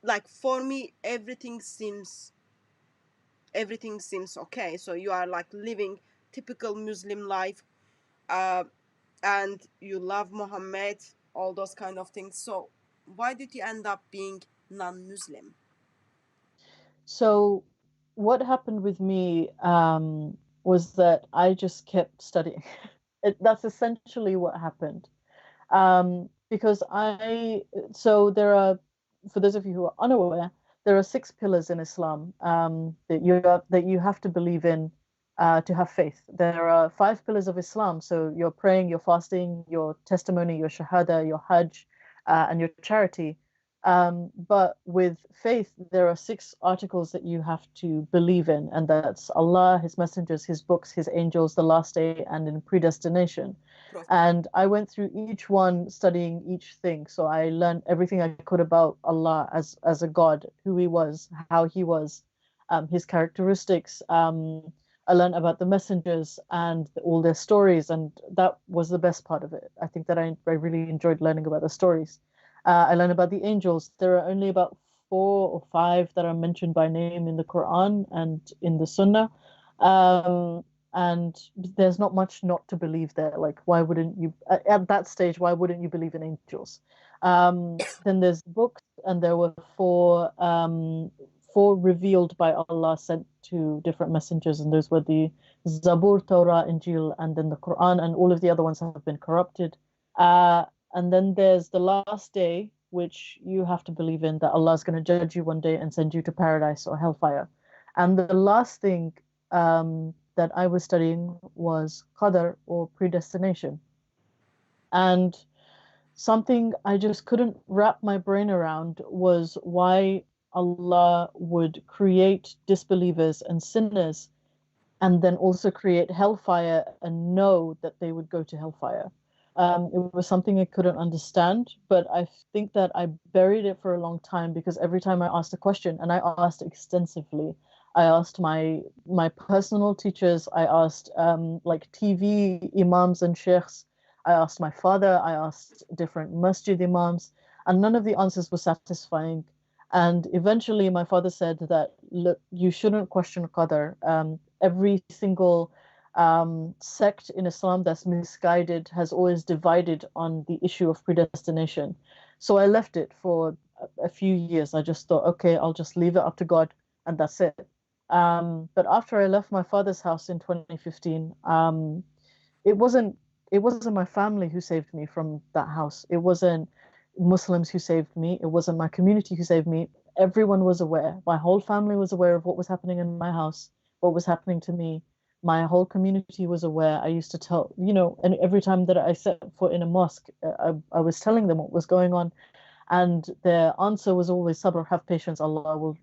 like for me everything seems okay. So you are like living typical Muslim life, uh, and you love Muhammad, all those kind of things. So why did you end up being non-Muslim? So what happened with me was that I just kept studying. That's essentially what happened. Because so there are, for those of you who are unaware, there are 6 pillars in Islam that you have to believe in to have faith. There are 5 pillars of Islam. So your praying, your fasting, your testimony, your shahada, your hajj, and your charity. But with faith, there are 6 articles that you have to believe in, and that's Allah, His messengers, His books, His angels, the last day, and in predestination. And I went through each one studying each thing. So I learned everything I could about Allah as a God, who He was, how He was, His characteristics. I learned about the messengers and all their stories, and that was the best part of it. I think that I really enjoyed learning about the stories. I learned about the angels. There are only about 4 or 5 that are mentioned by name in the Quran and in the Sunnah. And there's not much not to believe there. Like, why wouldn't you, at that stage, why wouldn't you believe in angels? Then there's books, and there were four revealed by Allah sent to different messengers, and those were the Zabur, Torah, Injil, and then the Quran, and all of the other ones have been corrupted. And then there's the last day, which you have to believe in, that Allah is going to judge you one day and send you to paradise or hellfire. And the last thing that I was studying was Qadar, or predestination. And something I just couldn't wrap my brain around was why Allah would create disbelievers and sinners and then also create hellfire and know that they would go to hellfire. It was something I couldn't understand, but I think that I buried it for a long time because every time I asked a question, and I asked extensively, I asked my personal teachers, I asked like TV imams and sheikhs, I asked my father, I asked different masjid imams, and none of the answers were satisfying. And eventually, my father said that, look, you shouldn't question qadar. Every single sect in Islam that's misguided has always divided on the issue of predestination. So I left it for a few years. I just thought, okay, I'll just leave it up to God, and that's it. But after I left my father's house in 2015, it wasn't it wasn't my family who saved me from that house. It wasn't Muslims who saved me. It wasn't my community who saved me. Everyone was aware. My whole family was aware of what was happening in my house, what was happening to me. My whole community was aware. I used to tell, and every time that I set foot in a mosque, I was telling them what was going on. And their answer was always, sabr, have patience, Allah will,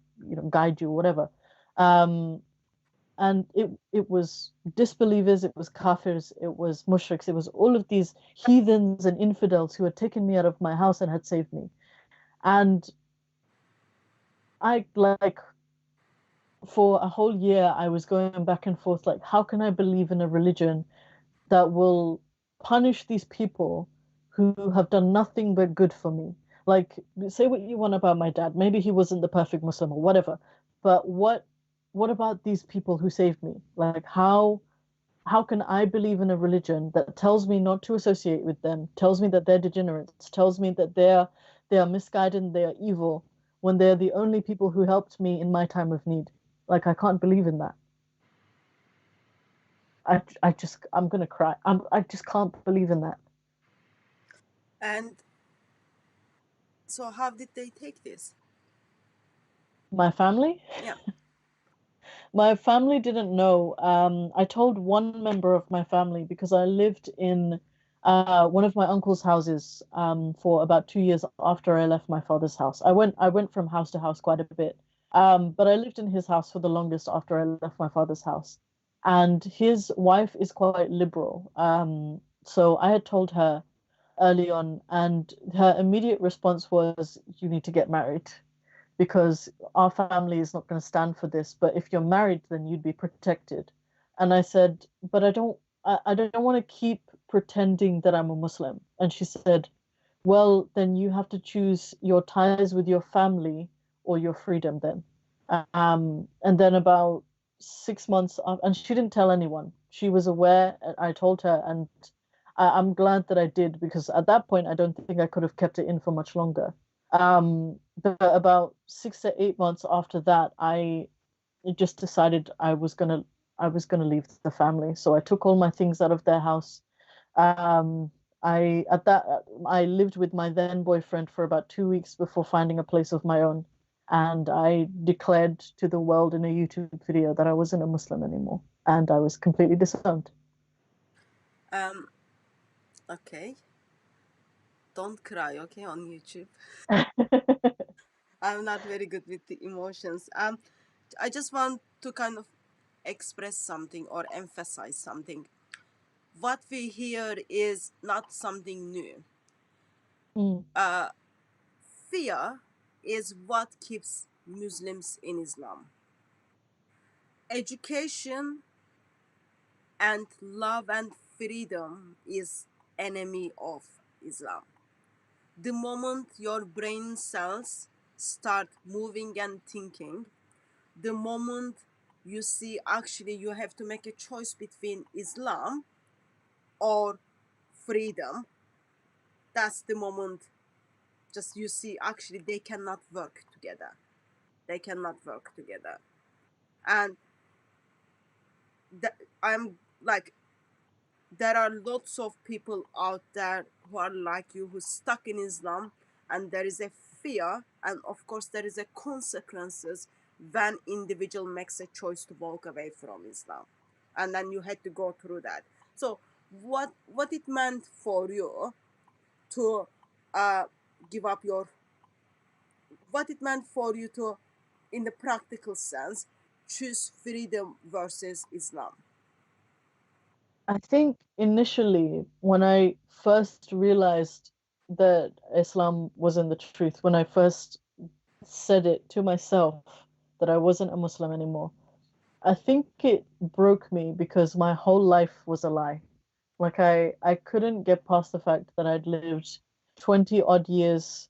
guide you, whatever. Um, and it was disbelievers, it was kafirs, it was mushriks, it was all of these heathens and infidels who had taken me out of my house and had saved me. And I, like, for a whole year I was going back and forth, like, how can I believe in a religion that will punish these people who have done nothing but good for me? Like, say what you want about my dad, maybe he wasn't the perfect Muslim or whatever, but what about these people who saved me? Like, how can I believe in a religion that tells me not to associate with them, tells me that they're degenerates, tells me that they are misguided and they are evil, when they're the only people who helped me in my time of need? Like, I can't believe in that. I'm gonna cry. I just can't believe in that. And so how did they take this? My family? Yeah. My family didn't know. I told one member of my family because I lived in one of my uncle's houses for about 2 years after I left my father's house. I went from house to house quite a bit, but I lived in his house for the longest after I left my father's house. And his wife is quite liberal. So I had told her early on, and her immediate response was, "You need to get married, because our family is not going to stand for this. But if you're married, then you'd be protected." And I said, "But I don't want to keep pretending that I'm a Muslim." And she said, "Well, then you have to choose your ties with your family or your freedom then. And then about 6 months, and she didn't tell anyone. She was aware, and I told her, and I'm glad that I did because at that point, I don't think I could have kept it in for much longer. But about 6 to 8 months after that, I just decided I was gonna leave the family. So I took all my things out of their house. Um, I lived with my then boyfriend for about 2 weeks before finding a place of my own, and I declared to the world in a YouTube video that I wasn't a Muslim anymore, and I was completely disowned. Um, okay. Don't cry, okay, on YouTube. I'm not very good with the emotions. I just want to kind of express something or emphasize something. What we hear is not something new. Mm, Fear is what keeps Muslims in Islam. Education and love and freedom is enemy of Islam. The moment your brain cells start moving and thinking, the moment you see actually you have to make a choice between Islam or freedom, that's the moment just you see actually they cannot work together. They cannot work together. And I'm like, there are lots of people out there who are like you, who's stuck in Islam, and there is a fear, and of course there is a consequences when individual makes a choice to walk away from Islam, and then you had to go through that. So what it meant for you to uh, give up your, what it meant for you to, in the practical sense, choose freedom versus Islam. I think initially, when I first realized that Islam wasn't the truth, when I first said it to myself that I wasn't a Muslim anymore, I think it broke me because my whole life was a lie. Like I couldn't get past the fact that I'd lived 20 odd years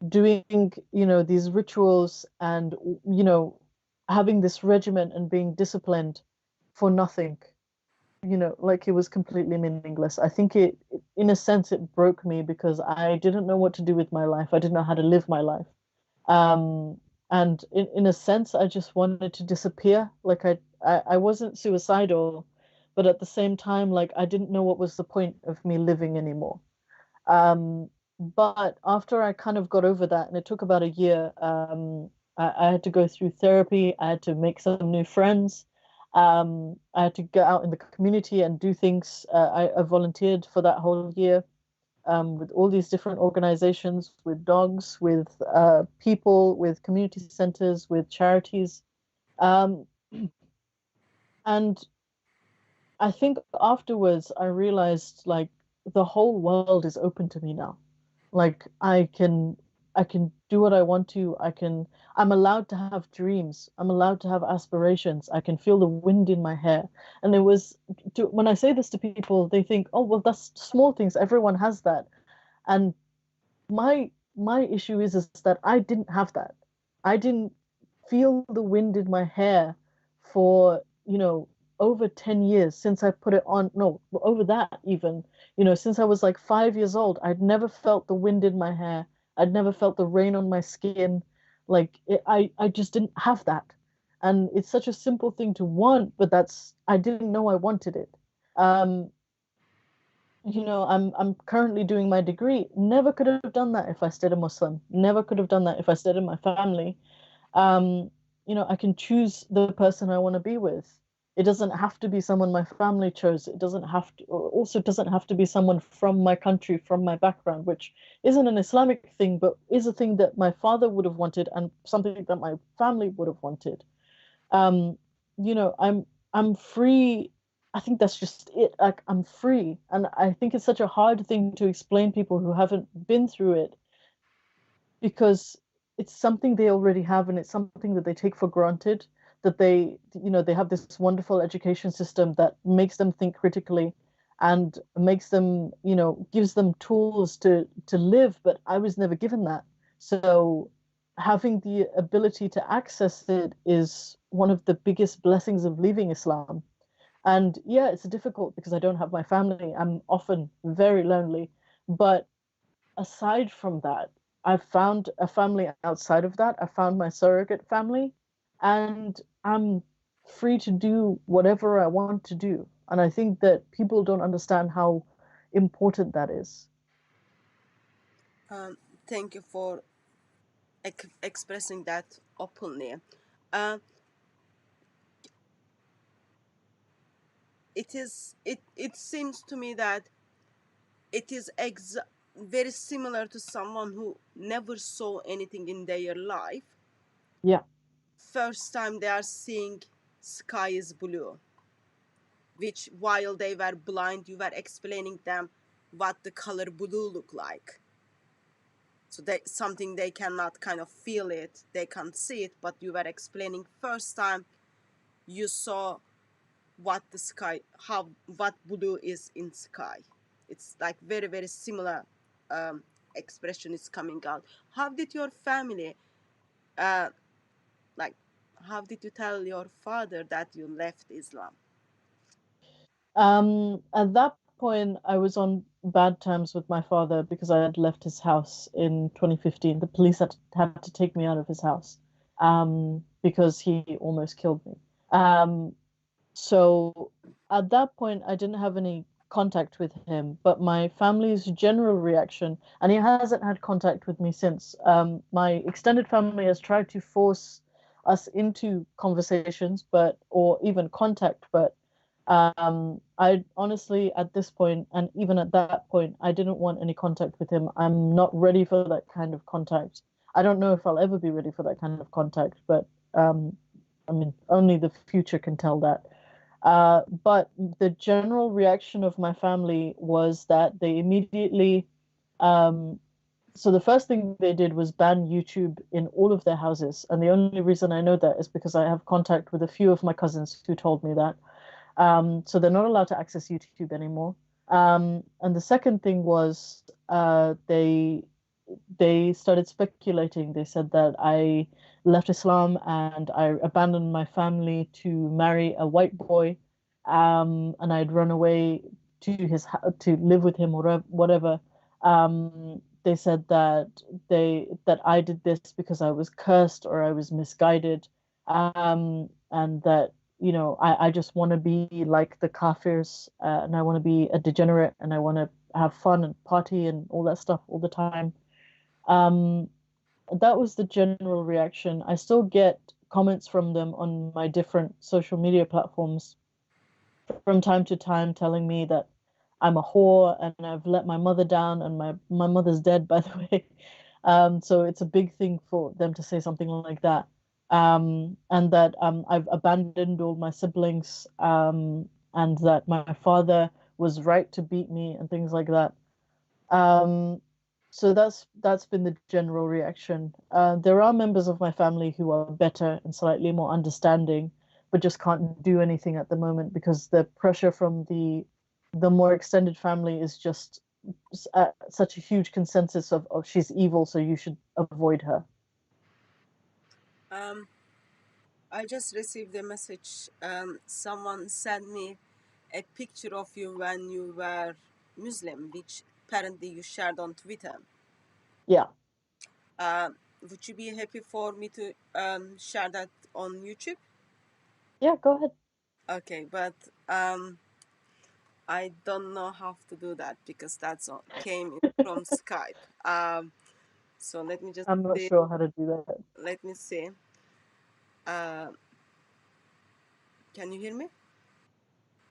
doing, these rituals and, having this regimen and being disciplined for nothing, like it was completely meaningless. I think in a sense, it broke me because I didn't know what to do with my life. I didn't know how to live my life. Um, and in a sense, I just wanted to disappear. Like I wasn't suicidal, but at the same time, like I didn't know what was the point of me living anymore. But after I kind of got over that, and it took about a year, I had to go through therapy. I had to make some new friends. I had to get out in the community and do things. I volunteered for that whole year with all these different organizations, with dogs, with people, with community centers, with charities. Um, and I think afterwards, I realized like the whole world is open to me now. Like I can do what I want to. I'm allowed to have dreams. I'm allowed to have aspirations. I can feel the wind in my hair. And when I say this to people, they think, "Oh, well, that's small things. Everyone has that." And my issue is that I didn't have that. I didn't feel the wind in my hair for, over 10 years since I put it on. No, over that even, since I was like 5 years old, I'd never felt the wind in my hair. I'd never felt the rain on my skin. Like I just didn't have that. And it's such a simple thing to want, but I didn't know I wanted it. Um, I'm currently doing my degree. Never could have done that if I stayed a Muslim. Never could have done that if I stayed in my family. Um, I can choose the person I want to be with. It doesn't have to be someone my family chose. It doesn't have to, or also doesn't have to be someone from my country, from my background, which isn't an Islamic thing, but is a thing that my father would have wanted and something that my family would have wanted. um I'm free. I think that's just it. Like I'm free, and I think it's such a hard thing to explain people who haven't been through it, because it's something they already have, and it's something that they take for granted, that they have this wonderful education system that makes them think critically and makes them, gives them tools to live, but I was never given that. So having the ability to access it is one of the biggest blessings of leaving Islam. And yeah, it's difficult because I don't have my family. I'm often very lonely. But aside from that, I've found a family outside of that. I found my surrogate family, and I'm free to do whatever I want to do. And I think that people don't understand how important that is. Um, Thank you for expressing that openly. Uh, it seems to me that it is very similar to someone who never saw anything in their life. Yeah, First time they are seeing sky is blue, which while they were blind, you were explaining them what the color blue look like. So that something they cannot kind of feel it, they can't see it, but you were explaining first time you saw what the sky, how what blue is in sky. It's like very very similar um, expression is coming out. How did your family uh, like? How did you tell your father that you left Islam? At that point, I was on bad terms with my father because I had left his house in 2015. The police had to take me out of his house because he almost killed me. Um, so at that point, I didn't have any contact with him, but my family's general reaction, and he hasn't had contact with me since. My extended family has tried to force us into conversations, but or even contact, but I honestly, at this point, and even at that point, I didn't want any contact with him. I'm not ready for that kind of contact. I don't know if I'll ever be ready for that kind of contact, but um, I mean, only the future can tell that. But the general reaction of my family was that they immediately, um, so the first thing they did was ban YouTube in all of their houses. And the only reason I know that is because I have contact with a few of my cousins who told me that. So they're not allowed to access YouTube anymore. And the second thing was they started speculating. They said that I left Islam and I abandoned my family to marry a white boy, and I'd run away to to live with him or whatever. They said that that I did this because I was cursed or I was misguided, and that I just want to be like the kafirs, and I want to be a degenerate, and I want to have fun and party and all that stuff all the time. Um, that was the general reaction. I still get comments from them on my different social media platforms from time to time telling me that I'm a whore and I've let my mother down and my mother's dead, by the way. So it's a big thing for them to say something like that. And that I've abandoned all my siblings, and that my father was right to beat me and things like that. Um, so that's been the general reaction. There are members of my family who are better and slightly more understanding, but just can't do anything at the moment because the pressure from the more extended family is just such a huge consensus of she's evil, so you should avoid her. Um, I just received a message. Someone sent me a picture of you when you were Muslim, which apparently you shared on Twitter. Yeah, Uh, would you be happy for me to share that on YouTube? yeah, go ahead. Okay, but um, I don't know how to do that because came in from Skype. So let me just I'm not see. sure how to do that. Let me see. Uh, can you hear me?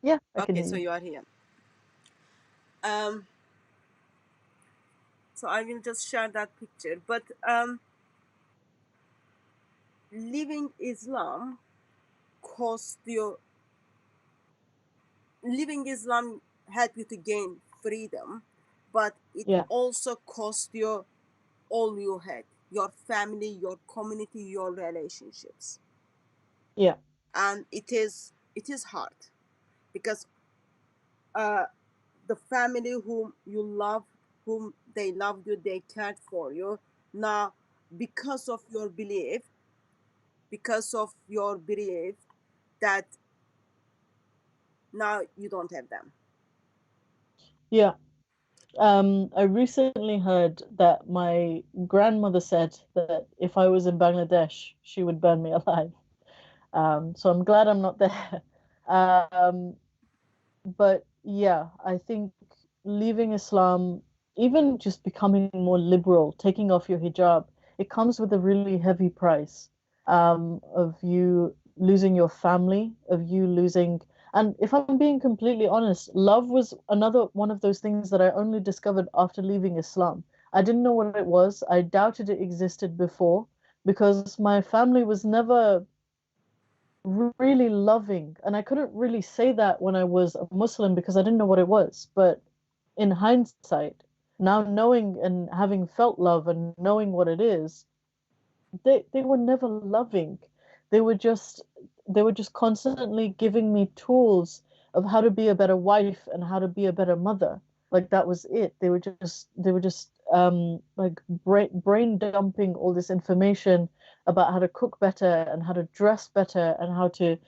Yeah, I can Okay, hear so you. you are here. Um, so I will just share that picture. But living Islam cost you. Living Islam help you to gain freedom, but it Yeah, also cost you all you had, your family, your community, your relationships. yeah, And it is hard because uh, the family whom you love, whom they loved you, they cared for you, now because of your belief, that now you don't have them. Yeah. I recently heard that my grandmother said that if I was in Bangladesh, she would burn me alive. So I'm glad I'm not there. Um, but yeah, I think leaving Islam, even just becoming more liberal, taking off your hijab, it comes with a really heavy price, of you losing your family, of you losing. And if I'm being completely honest, love was another one of those things that I only discovered after leaving Islam. I didn't know what it was. I doubted it existed before because my family was never really loving. And I couldn't really say that when I was a Muslim because I didn't know what it was. But in hindsight, now knowing and having felt love and knowing what it is, they were never loving. They were just they were just constantly giving me tools of how to be a better wife and how to be a better mother. Like that was it. They were just like brain dumping all this information about how to cook better and how to dress better and how to,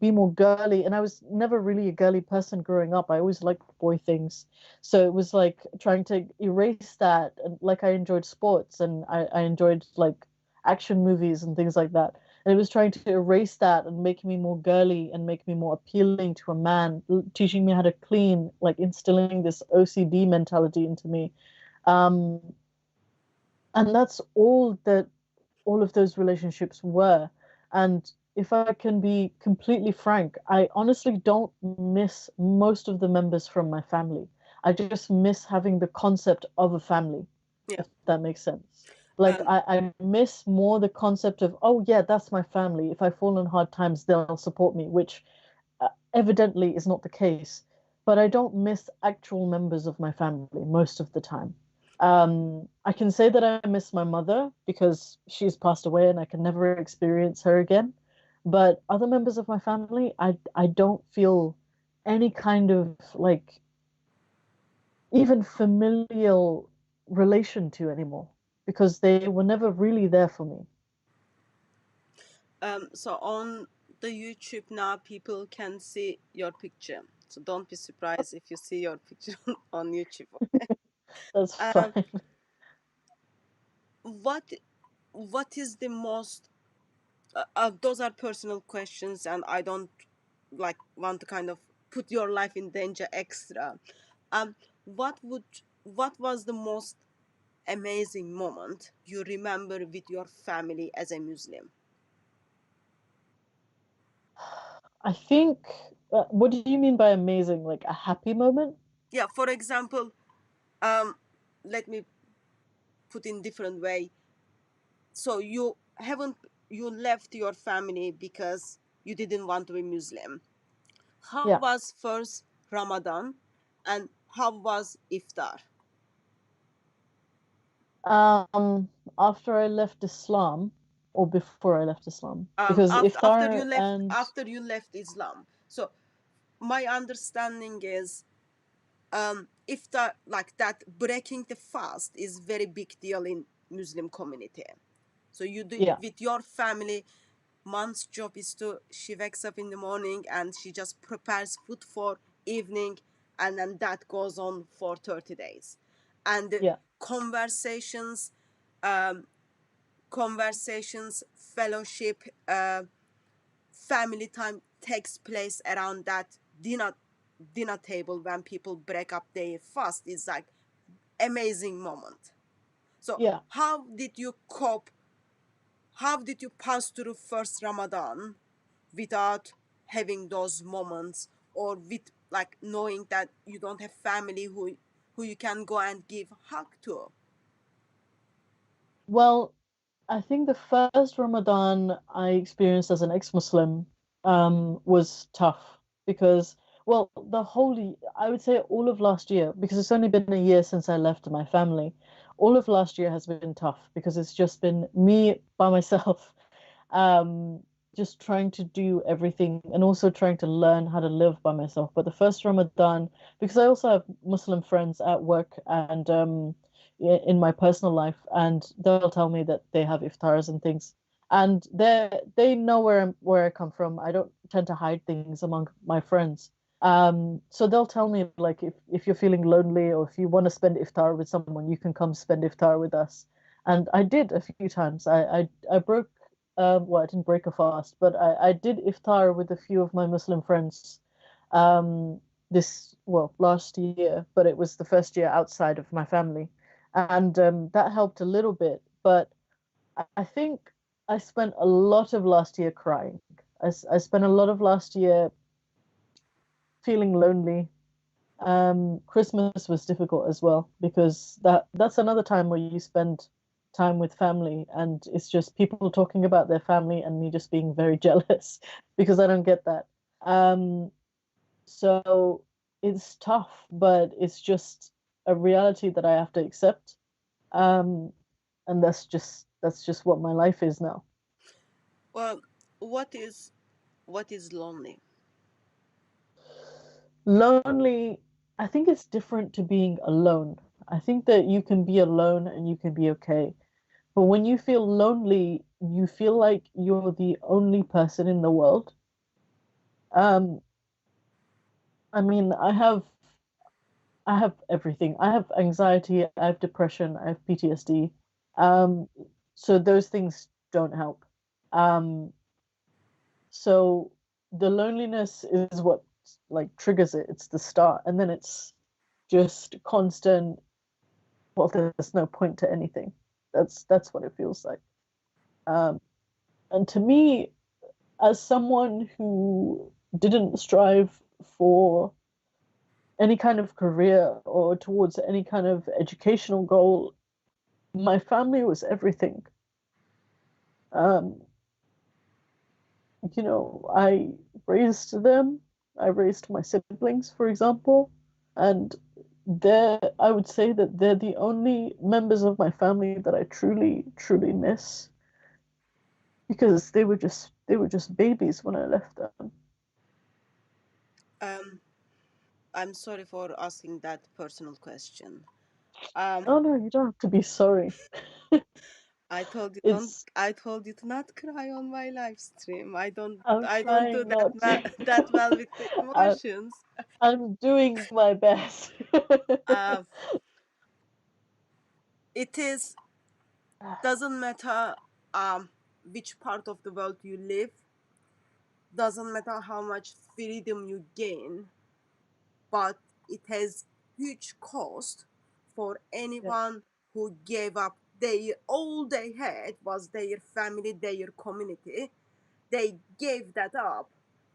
be more girly. And I was never really a girly person growing up. I always liked boy things. So it was like trying to erase that. And like I enjoyed sports and I enjoyed like action movies and things like that. And it was trying to erase that and make me more girly and make me more appealing to a man, teaching me how to clean, like instilling this OCD mentality into me. Um, and that's all that all of those relationships were. And if I can be completely frank, I honestly don't miss most of the members from my family. I just miss having the concept of a family, Yeah. if that makes sense. Like um I miss more the concept of, oh yeah, that's my family. If I fall on hard times, they'll support me, which evidently is not the case. But I don't miss actual members of my family most of the time. I can say that I miss my mother because she's passed away and I can never experience her again. But other members of my family, I don't feel any kind of like even familial relation to anymore because they were never really there for me. so on the YouTube now, people can see your picture, so don't be surprised if you see your picture on YouTube. That's um fine. what what is the most those are personal questions, and I don't like want to kind of put your life in danger extra. um what was the most amazing moment you remember with your family as a Muslim? I think, what do you mean by amazing? Like a happy moment? Yeah, for example, um let me put in different way. So you left your family because you didn't want to be Muslim. How Yeah. was first Ramadan, and how was iftar? Um, After I left Islam, or before I left Islam, because iftar and After you left Islam. So my understanding is, iftar, like that, breaking the fast is very big deal in Muslim community. So you do yeah, with your family. Mom's job is to, she wakes up in the morning and she just prepares food for evening, and then that goes on for 30 days. And the yeah, conversations, um, fellowship, family time takes place around that dinner table when people break up their fast. Is like amazing moment. So yeah. how did you cope, how did you pass through first Ramadan without having those moments, or with like knowing that you don't have family who you can go and give hug to? Well, I think the first Ramadan I experienced as an ex-Muslim was tough because, well, I would say all of last year, because it's only been a year since I left my family, all of last year has been tough because it's just been me by myself, um, just trying to do everything and also trying to learn how to live by myself. But the first Ramadan, because I also have Muslim friends at work and in my personal life, and they'll tell me that they have iftars and things, and they know where I come from. I don't tend to hide things among my friends. So they'll tell me like if you're feeling lonely or if you want to spend iftar with someone, you can come spend iftar with us. And I did a few times. I broke well, I didn't break a fast, but I did iftar with a few of my Muslim friends this well last year, but it was the first year outside of my family, and that helped a little bit. But I think I spent a lot of last year crying. I spent a lot of last year feeling lonely. Christmas was difficult as well because that's another time where you spend time with family, and it's just people talking about their family and me just being very jealous because I don't get that. Um, so it's tough, but it's just a reality that I have to accept. Um, and that's just what my life is now. Well, what is lonely? Lonely, I think it's different to being alone. I think that you can be alone and you can be okay. But when you feel lonely, you feel like you're the only person in the world. Um, I mean, I have everything. I have anxiety, I have depression, I have PTSD. Um, so those things don't help. Um, so the loneliness is what like triggers it. It's the start, and then it's just constant. Well, there's no point to anything. That's what it feels like. Um, and to me, as someone who didn't strive for any kind of career or towards any kind of educational goal, my family was everything. Um, I raised them. I raised my siblings, for example, and I would say that they're the only members of my family that I truly, truly miss because they were just babies when I left them. Um, I'm sorry for asking that personal question. Um, Oh no, you don't have to be sorry. It's I told you to not cry on my live stream. I'm I don't do trying that not to. that well with the I, emotions. I'm doing my best. Uh, it is doesn't matter which part of the world you live, doesn't matter how much freedom you gain, but it has huge cost for Yeah, anyone who gave up all they had was their family, their community. They gave that up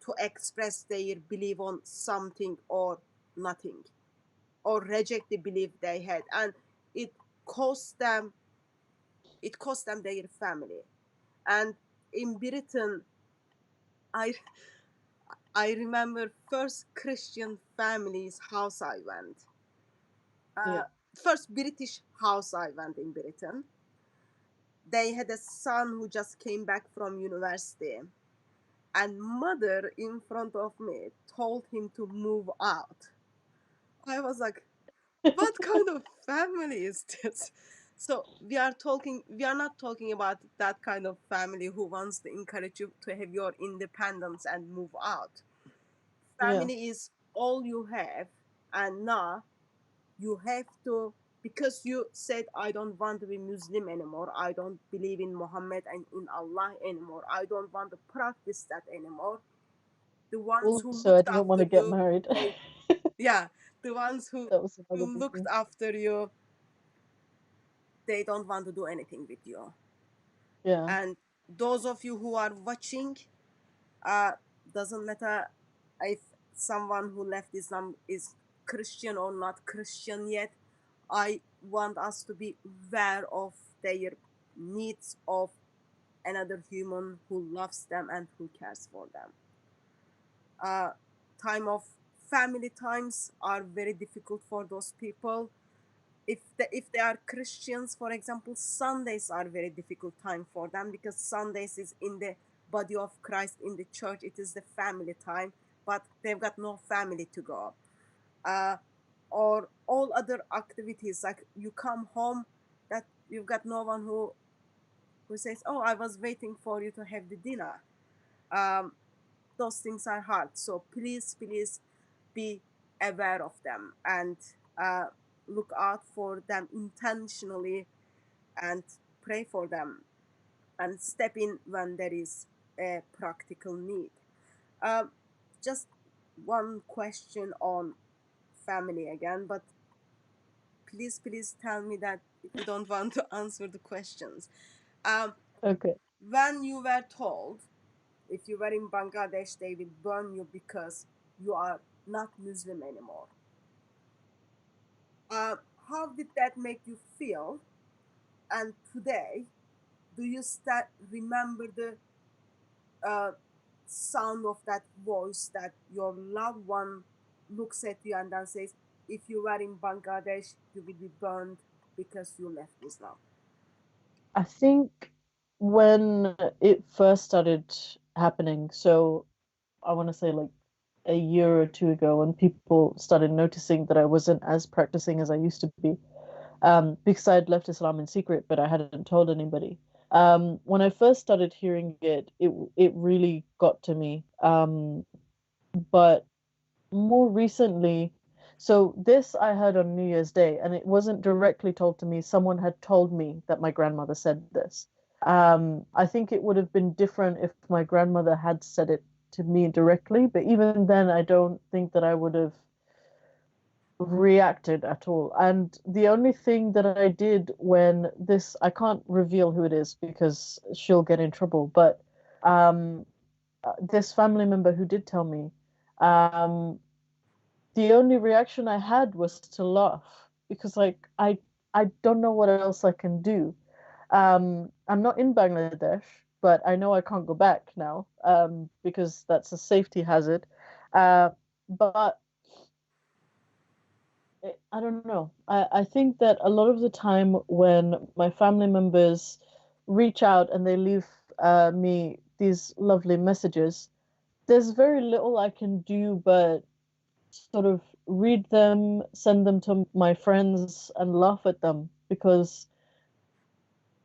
to express their belief on something or nothing, or reject the belief they had, and it cost them it cost them their family. And in Britain, i I remember first Christian family's house I went, uh, yeah. first British house I went in Britain. They had a son who just came back from university, and mother in front of me told him to move out. I was like, what kind of family is this? So we are not talking about that kind of family who wants to encourage you to have your independence and move out. Yeah. Family is all you have, and now you have to, because you said I don't want to be Muslim anymore, I don't believe in Muhammad and in Allah anymore, I don't want to practice that anymore. The ones who Also, I looked didn't want after to get you, married. they, yeah, the ones That was another who big looked thing. after you, they don't want to do anything with you. Yeah. And those of you who are watching, uh, doesn't matter if someone who left Islam is Christian or not Christian yet, I want us to be aware of their needs of another human who loves them and who cares for them. uh, Time of family times are very difficult for those people. If they are Christians, for example, Sundays are very difficult time for them because Sundays is in the body of Christ in the church. It is the family time, but they've got no family to go. or all other activities, like you come home that you've got no one who says, oh, I was waiting for you to have the dinner. um, those things are hard, so please be aware of them and uh, look out for them intentionally and pray for them and step in when there is a practical need. um, just one question on family again, but please tell me that if you don't want to answer the questions. Um, Okay. when you were told if you were in Bangladesh, they will burn you because you are not Muslim anymore. Uh, how did that make you feel? And today, do you remember the uh, sound of that voice that your loved one looks at you and then says, if you were in Bangladesh, you will be burned because you left Islam? I think when it first started happening, so I want to say like a year or two ago, when people started noticing that I wasn't as practicing as I used to be, because I had left Islam in secret, but I hadn't told anybody. When I first started hearing it really got to me. But more recently, so this I heard on New Year's Day, and it wasn't directly told to me. Someone had told me that my grandmother said this. I think it would have been different if my grandmother had said it to me directly, but even then, I don't think that I would have reacted at all. And the only thing that I did when this, I can't reveal who it is because she'll get in trouble, but um, this family member who did tell me, um, the only reaction I had was to laugh because like I don't know what else I can do. I'm not in Bangladesh, but I know I can't go back now because that's a safety hazard. But I don't know. I think that a lot of the time when my family members reach out and they leave me these lovely messages, there's very little I can do but sort of read them, send them to my friends, and laugh at them because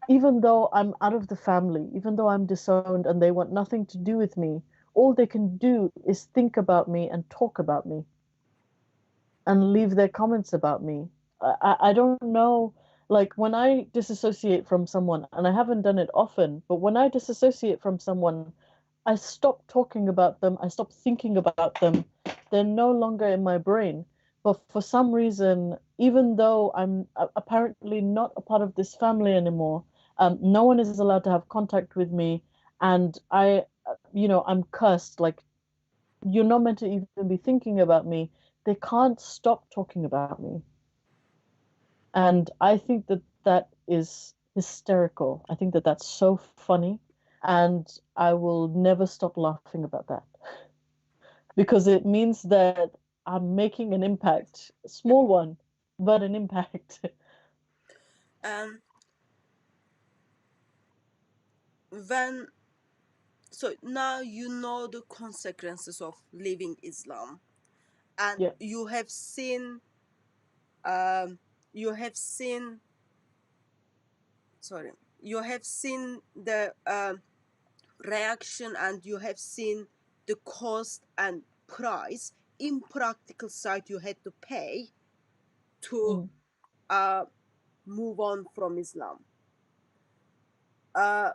even though I'm out of the family, even though I'm disowned and they want nothing to do with me, all they can do is think about me and talk about me and leave their comments about me. I don't know, like when I disassociate from someone, and I haven't done it often, but when I disassociate from someone, I stop talking about them, I stop thinking about them. They're no longer in my brain. But for some reason, even though I'm apparently not a part of this family anymore, no one is allowed to have contact with me, and I'm cursed. Like you're not meant to even be thinking about me. They can't stop talking about me. And I think that that is hysterical. I think that that's so funny. And I will never stop laughing about that because it means that I'm making an impact, a small one, but an impact. And when so now you know the consequences of leaving Islam, and Yeah. um, you have seen sorry you have seen the reaction, and you have seen the cost and price in practical side you had to pay to Mm. uh, move on from Islam. uh,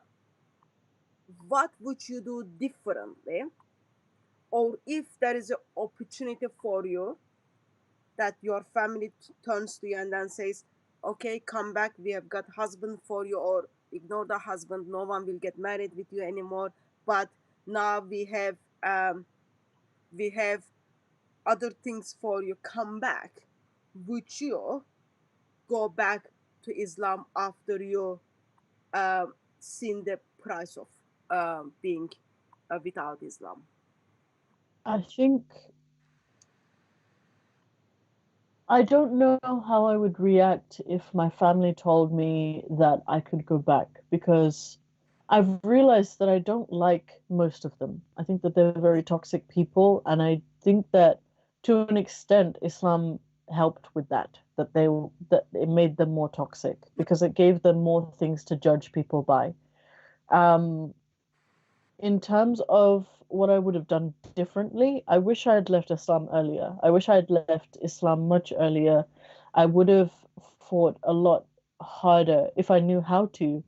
what would you do differently, or if there is an opportunity for you that your family turns to you and then says, okay, come back, we have got husband for you, or ignore the husband, no one will get married with you anymore, but now we have other things for you, come back, would you go back to Islam after you seen the price of being without Islam? I think I don't know how I would react if my family told me that I could go back because I've realized that I don't like most of them. I think that they're very toxic people, and I think that to an extent, Islam helped with that, that it made them more toxic because it gave them more things to judge people by. Um, in terms of what I would have done differently, I wish I had left Islam earlier. I wish I had left Islam much earlier. I would have fought a lot harder if I knew how to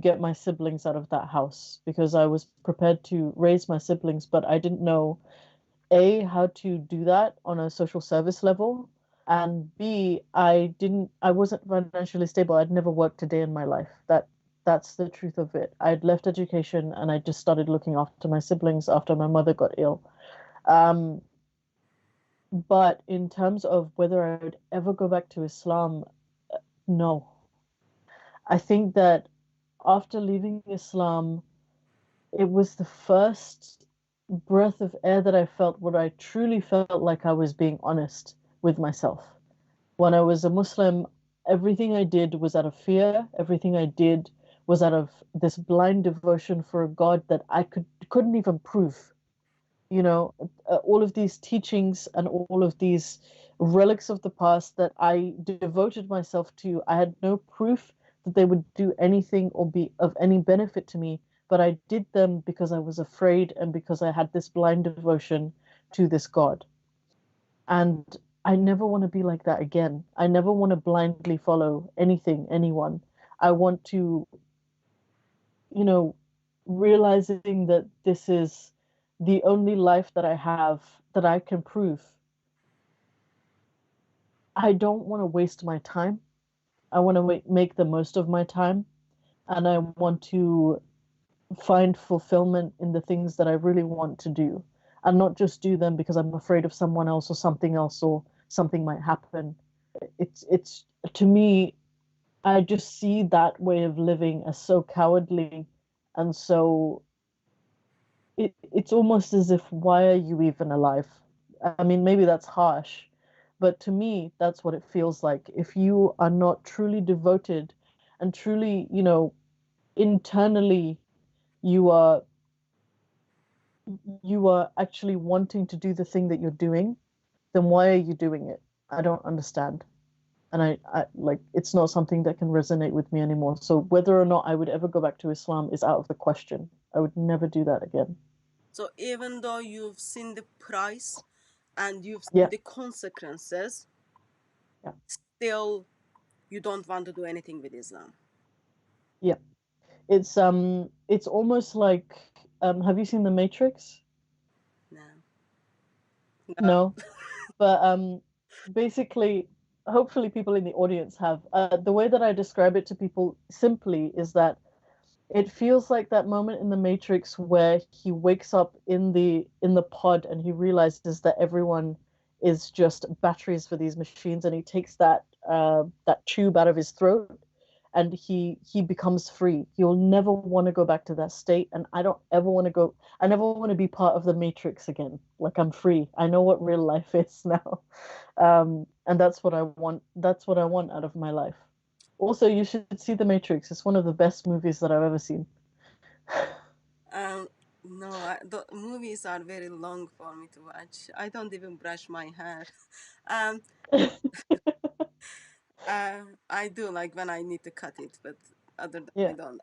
get my siblings out of that house because I was prepared to raise my siblings, but I didn't know A, how to do that on a social service level, and B, I wasn't financially stable. I'd never worked a day in my life. That's the truth of it. I'd left education and I just started looking after my siblings after my mother got ill. Um, but in terms of whether I would ever go back to Islam, no. I think that after leaving Islam, it was the first breath of air that I felt where I truly felt like I was being honest with myself. When I was a Muslim, everything I did was out of fear. Everything I did was out of this blind devotion for a God that couldn't even prove. You know, all of these teachings and all of these relics of the past that I devoted myself to, I had no proof that they would do anything or be of any benefit to me, but I did them because I was afraid and because I had this blind devotion to this God. And I never want to be like that again. I never want to blindly follow anything, anyone. I want to, you know, realizing that this is the only life that I have that I can prove. I don't want to waste my time. I want to make the most of my time. And I want to find fulfillment in the things that I really want to do and not just do them because I'm afraid of someone else or something might happen. It's to me, I just see that way of living as so cowardly and so it's almost as if why are you even alive? I mean, maybe that's harsh, but to me, that's what it feels like. If you are not truly devoted and truly, internally you are you are actually wanting to do the thing that you're doing, then why are you doing it? I don't understand. And I like it's not something that can resonate with me anymore. So whether or not I would ever go back to Islam is out of the question. I would never do that again. So even though you've seen the price and you've seen Yeah, the consequences, yeah, still you don't want to do anything with Islam. yeah. It's almost like have you seen The Matrix? No. No. No. But basically hopefully people in the audience have the way that I describe it to people simply is that it feels like that moment in the Matrix where he wakes up in the pod and he realizes that everyone is just batteries for these machines, and he takes that tube out of his throat, and he becomes free. He'll never want to go back to that state, and I don't ever want to go. I never want to be part of the Matrix again. Like I'm free. I know what real life is now, and that's what I want. That's what I want out of my life. Also, you should see The Matrix. It's one of the best movies that I've ever seen. Um, no, the movies are very long for me to watch. I don't even brush my hair. Um, I do like when I need to cut it, but other than I Yeah, don't.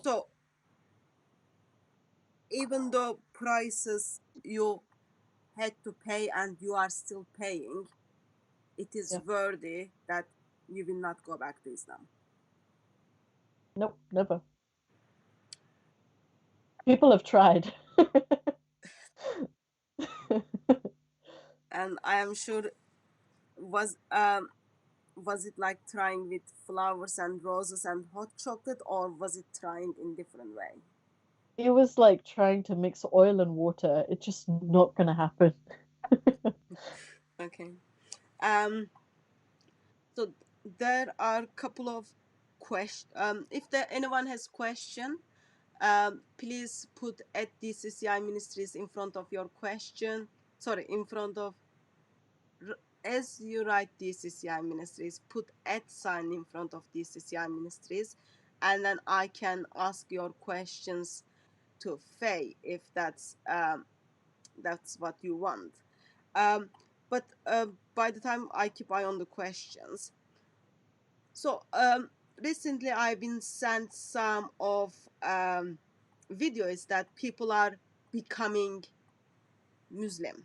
So even though prices you had to pay and you are still paying, it is yeah. worthy that you will not go back to Islam. Nope, never. People have tried. And I am sure was was it like trying with flowers and roses and hot chocolate, or was it trying in different way? It was like trying to mix oil and water. It's just not gonna happen. Okay. Um. So there are a couple of questions. If there anyone has question, please put at DCCI Ministries in front of your question. Sorry, in front of as you write DCCI Ministries, put at sign in front of DCCI Ministries, and then I can ask your questions to Faye if that's what you want. Um, but by the time I keep eye on the questions. So recently I've been sent some of videos that people are becoming Muslim.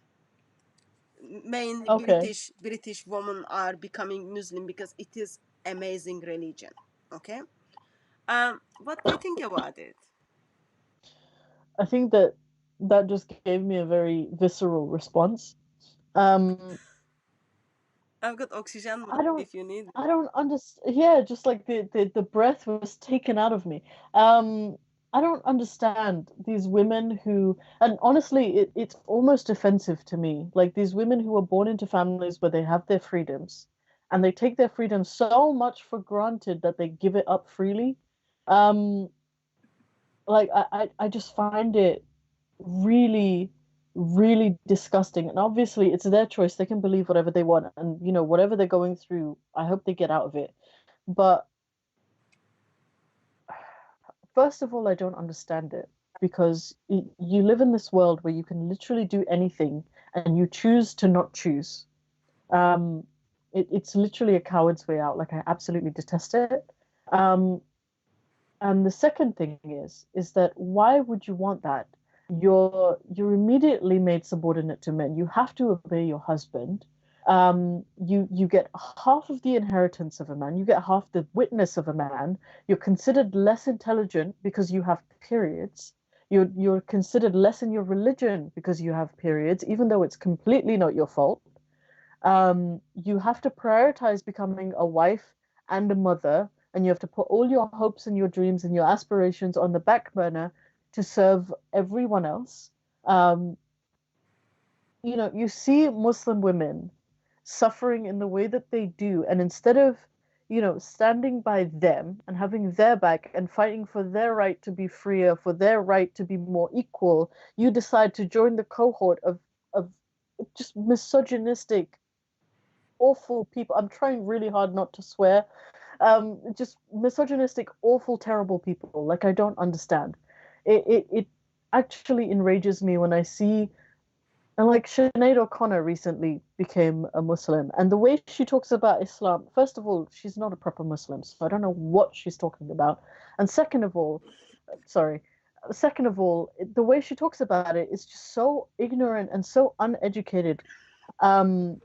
Mainly Okay. British women are becoming Muslim because it is amazing religion. Okay. What do you think about it? I think that that just gave me a very visceral response. Um, I've got oxygen I don't if you need. I don't understand. Yeah, just like the breath was taken out of me. Um, I don't understand these women who, and honestly, it's almost offensive to me. Like these women who are born into families where they have their freedoms, and they take their freedom so much for granted that they give it up freely. Um, like I just find it really, really disgusting. And obviously, it's their choice. They can believe whatever they want, and whatever they're going through, I hope they get out of it. But first of all, I don't understand it because you live in this world where you can literally do anything, and you choose to not choose. Um, it's literally a coward's way out. Like I absolutely detest it. Um, And the second thing is that why would you want that? You're immediately made subordinate to men. You have to obey your husband. You get half of the inheritance of a man. You get half the witness of a man. You're considered less intelligent because you have periods. You're considered less in your religion because you have periods, even though it's completely not your fault. You have to prioritize becoming a wife and a mother, and you have to put all your hopes and your dreams and your aspirations on the back burner to serve everyone else. Um, you see Muslim women suffering in the way that they do, and instead of, standing by them and having their back and fighting for their right to be freer, for their right to be more equal, you decide to join the cohort of just misogynistic awful people. I'm trying really hard not to swear. Just misogynistic, awful, terrible people. Like I don't understand. It actually enrages me when I see, and like Sinead O'Connor recently became a Muslim, and the way she talks about Islam. First of all, she's not a proper Muslim, so I don't know what she's talking about. And second of all, sorry. Second of all, the way she talks about it is just so ignorant and so uneducated. Um,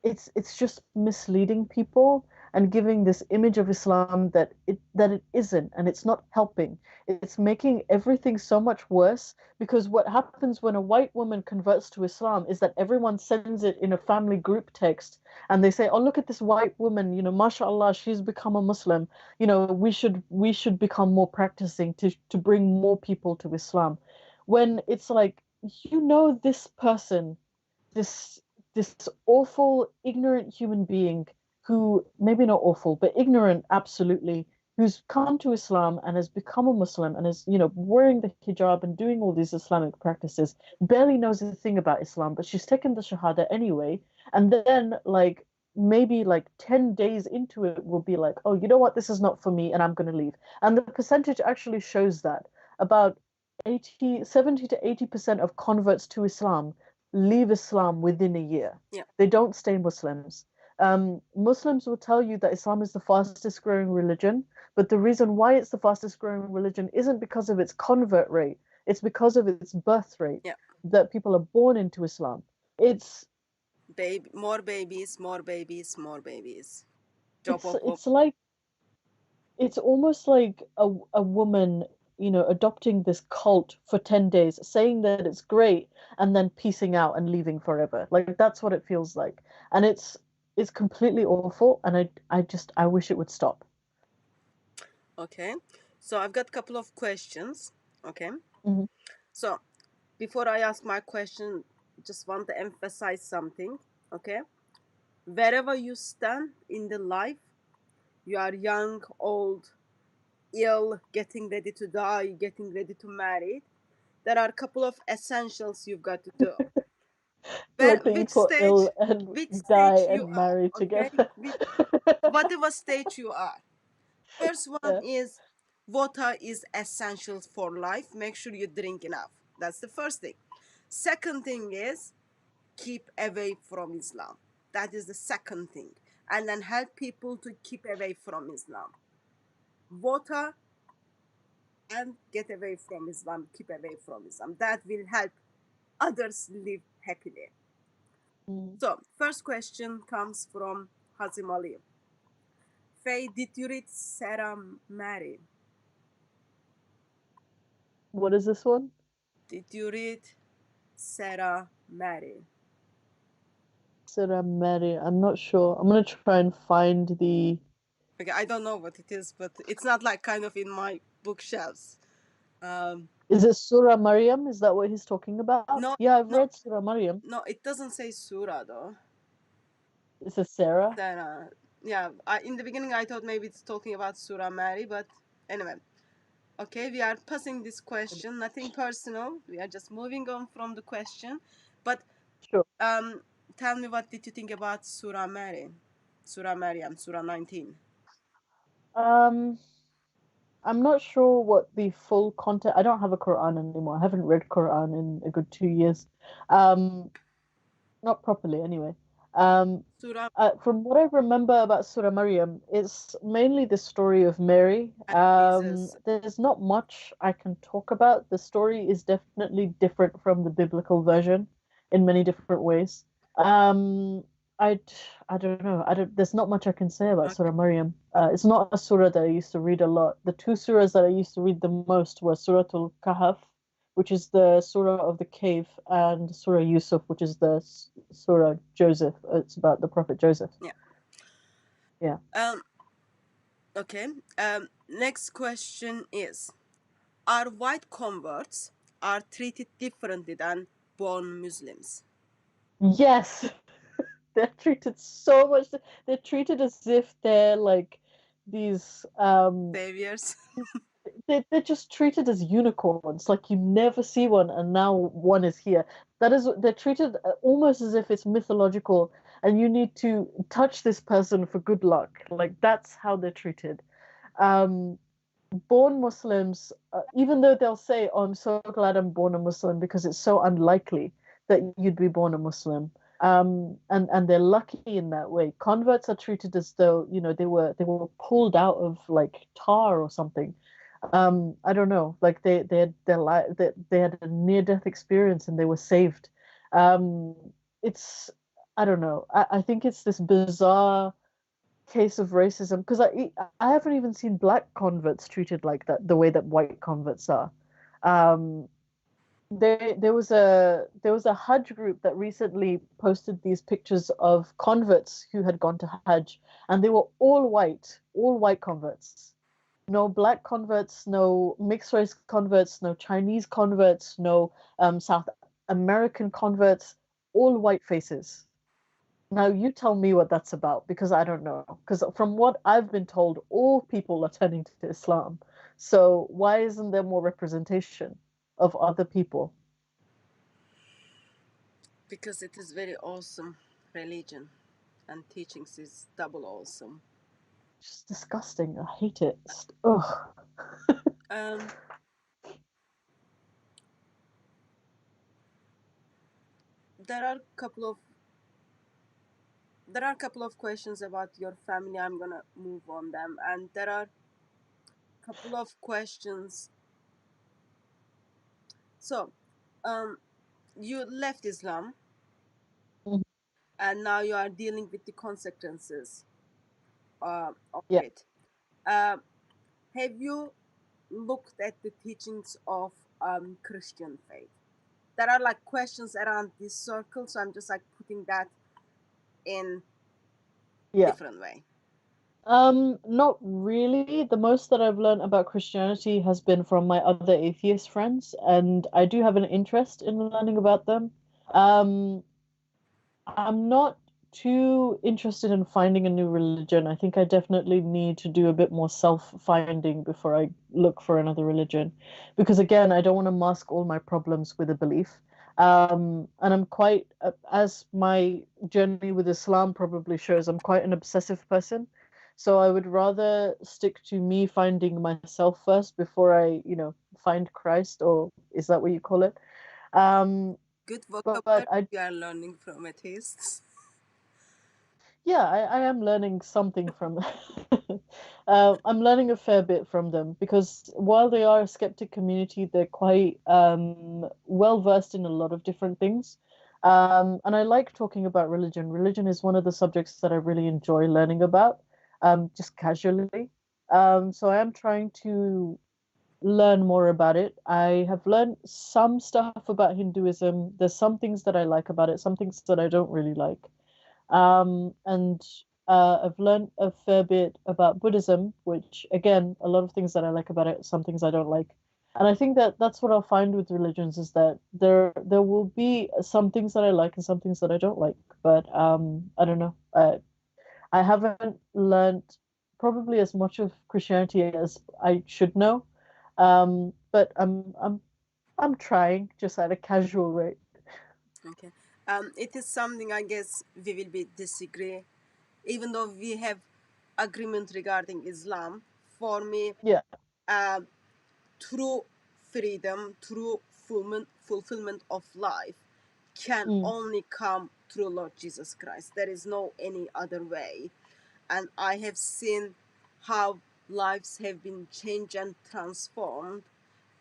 it's just misleading people and giving this image of Islam that it isn't, and it's not helping. It's making everything so much worse because what happens when a white woman converts to Islam is that everyone sends it in a family group text and they say, "Oh, look at this white woman, mashallah, she's become a Muslim. We should become more practicing to bring more people to Islam." When it's like, this person, this this awful, ignorant human being who maybe not awful, but ignorant, absolutely, who's come to Islam and has become a Muslim and is, wearing the hijab and doing all these Islamic practices, barely knows a thing about Islam, but she's taken the Shahada anyway. And then, like, maybe like 10 days into it, will be like, oh, you know what? This is not for me and I'm going to leave. And the percentage actually shows that about 70 to 80% of converts to Islam leave Islam within a year. Yeah. They don't stay Muslims. Muslims will tell you that Islam is the fastest growing religion, but the reason why it's the fastest growing religion isn't because of its convert rate, it's because of its birth rate, Yeah. that people are born into Islam. It's More babies, more babies, more babies. Drop it's off. it's like it's almost like a woman, adopting this cult for 10 days, saying that it's great, and then piecing out and leaving forever. Like that's what it feels like. And it's completely awful, and I wish it would stop. Okay. So I've got a couple of questions. Okay. Hmm. So before I ask my question, just want to emphasize something. Okay. Wherever you stand in the life, you are young, old, ill, getting ready to die, getting ready to marry. There are a couple of essentials you've got to do. Like that you Which put stage, ill and which die stage you and are, marry okay? together. Whatever stage you are. First one Yeah. is water is essential for life. Make sure you drink enough. That's the first thing. Second thing is keep away from Islam. That is the second thing. And then help people to keep away from Islam. Water and get away from Islam, keep away from Islam. That will help others live happily. Mm. So, first question comes from Hazim Ali. Faye, did you read Sarah Mary? What is this one? Did you read Sarah Mary? Sarah Mary. I'm not sure. I'm gonna try and find the. Okay, I don't know what it is, but it's not like kind of in my bookshelves. Is it Surah Maryam? Is that what he's talking about? No, Yeah, I've no, read Surah Maryam. no, it doesn't say Surah though. It's a Sarah. Sarah. Yeah, in the beginning I thought maybe it's talking about Surah Mary, but anyway. Okay, we are passing this question. Nothing personal. We are just moving on from the question. But Sure. tell me, what did you think about Surah Mary? Surah Maryam, Surah 19. I'm not sure what the full content. I don't have a Quran anymore. I haven't read Quran in a good 2 years. Not properly anyway. Surah From what I remember about Surah Maryam, it's mainly the story of Mary. Jesus. There's not much I can talk about. The story is definitely different from the biblical version in many different ways. Um, I I don't know. There's not much I can say about Okay. Surah Maryam. It's not a surah that I used to read a lot. The two surahs that I used to read the most were Surah Al-Kahf, which is the Surah of the cave, and Surah Yusuf, which is the Surah Joseph. It's about the Prophet Joseph. Yeah. Yeah. Okay. Next question is, are white converts are treated differently than born Muslims? Yes. They're treated so much. They're treated as if they're like these Saviors. they're just treated as unicorns. Like you never see one, and now one is here. They're treated almost as if it's mythological, and you need to touch this person for good luck. Like that's how they're treated. Um, Born Muslims, even though they'll say, "Oh, I'm so glad I'm born a Muslim," because it's so unlikely that you'd be born a Muslim. And they're lucky in that way. Converts are treated as though, they were pulled out of like tar or something. I don't know, like they had their life, they had a near death experience and they were saved. Um, it's I don't know. I think it's this bizarre case of racism because I haven't even seen black converts treated like that the way that white converts are. Um, there was a Hajj group that recently posted these pictures of converts who had gone to Hajj, and they were all white converts. No black converts, no mixed race converts, no Chinese converts, no South American converts, all white faces. Now you tell me what that's about because I don't know. Because from what I've been told, all people are turning to Islam. So why isn't there more representation of other people? Because it is very awesome religion, and teachings is double awesome. Just disgusting. I hate it. Ugh. Um, there are a couple of questions about your family. I'm gonna move on them, and there are a couple of questions. So, you left Islam, Mhm. and now you are dealing with the consequences of Yeah. it. Have you looked at the teachings of Christian faith? There are like questions around this circle, so I'm just like putting that in Yeah. different way. Not really. The most that I've learned about Christianity has been from my other atheist friends, and I do have an interest in learning about them. Um, I'm not too interested in finding a new religion. I think I definitely need to do a bit more self-finding before I look for another religion. Because again, I don't want to mask all my problems with a belief. And I'm quite, as my journey with Islam probably shows, I'm quite an obsessive person. So I would rather stick to me finding myself first before I, find Christ, or is that what you call it? Um, Good But vocabulary I you are learning from atheists. yeah, I am learning something from I'm learning a fair bit from them because while they are a skeptic community, they're quite well versed in a lot of different things. And I like talking about religion. Religion is one of the subjects that I really enjoy learning about, just casually. So I am trying to learn more about it. I have learned some stuff about Hinduism. There's some things that I like about it, some things that I don't really like. And I've learned a fair bit about Buddhism, which again, a lot of things that I like about it, some things I don't like. And I think that that's what I'll find with religions is that there will be some things that I like and some things that I don't like. But I don't know. I haven't learned probably as much of Christianity as I should know. But I'm trying just at a casual rate. Okay. It is something I guess we will be disagree, even though we have agreement regarding Islam. For me, Yeah. uh, true freedom, true fulfillment of life can Mm. only come through Lord Jesus Christ. There is no any other way. And I have seen how lives have been changed and transformed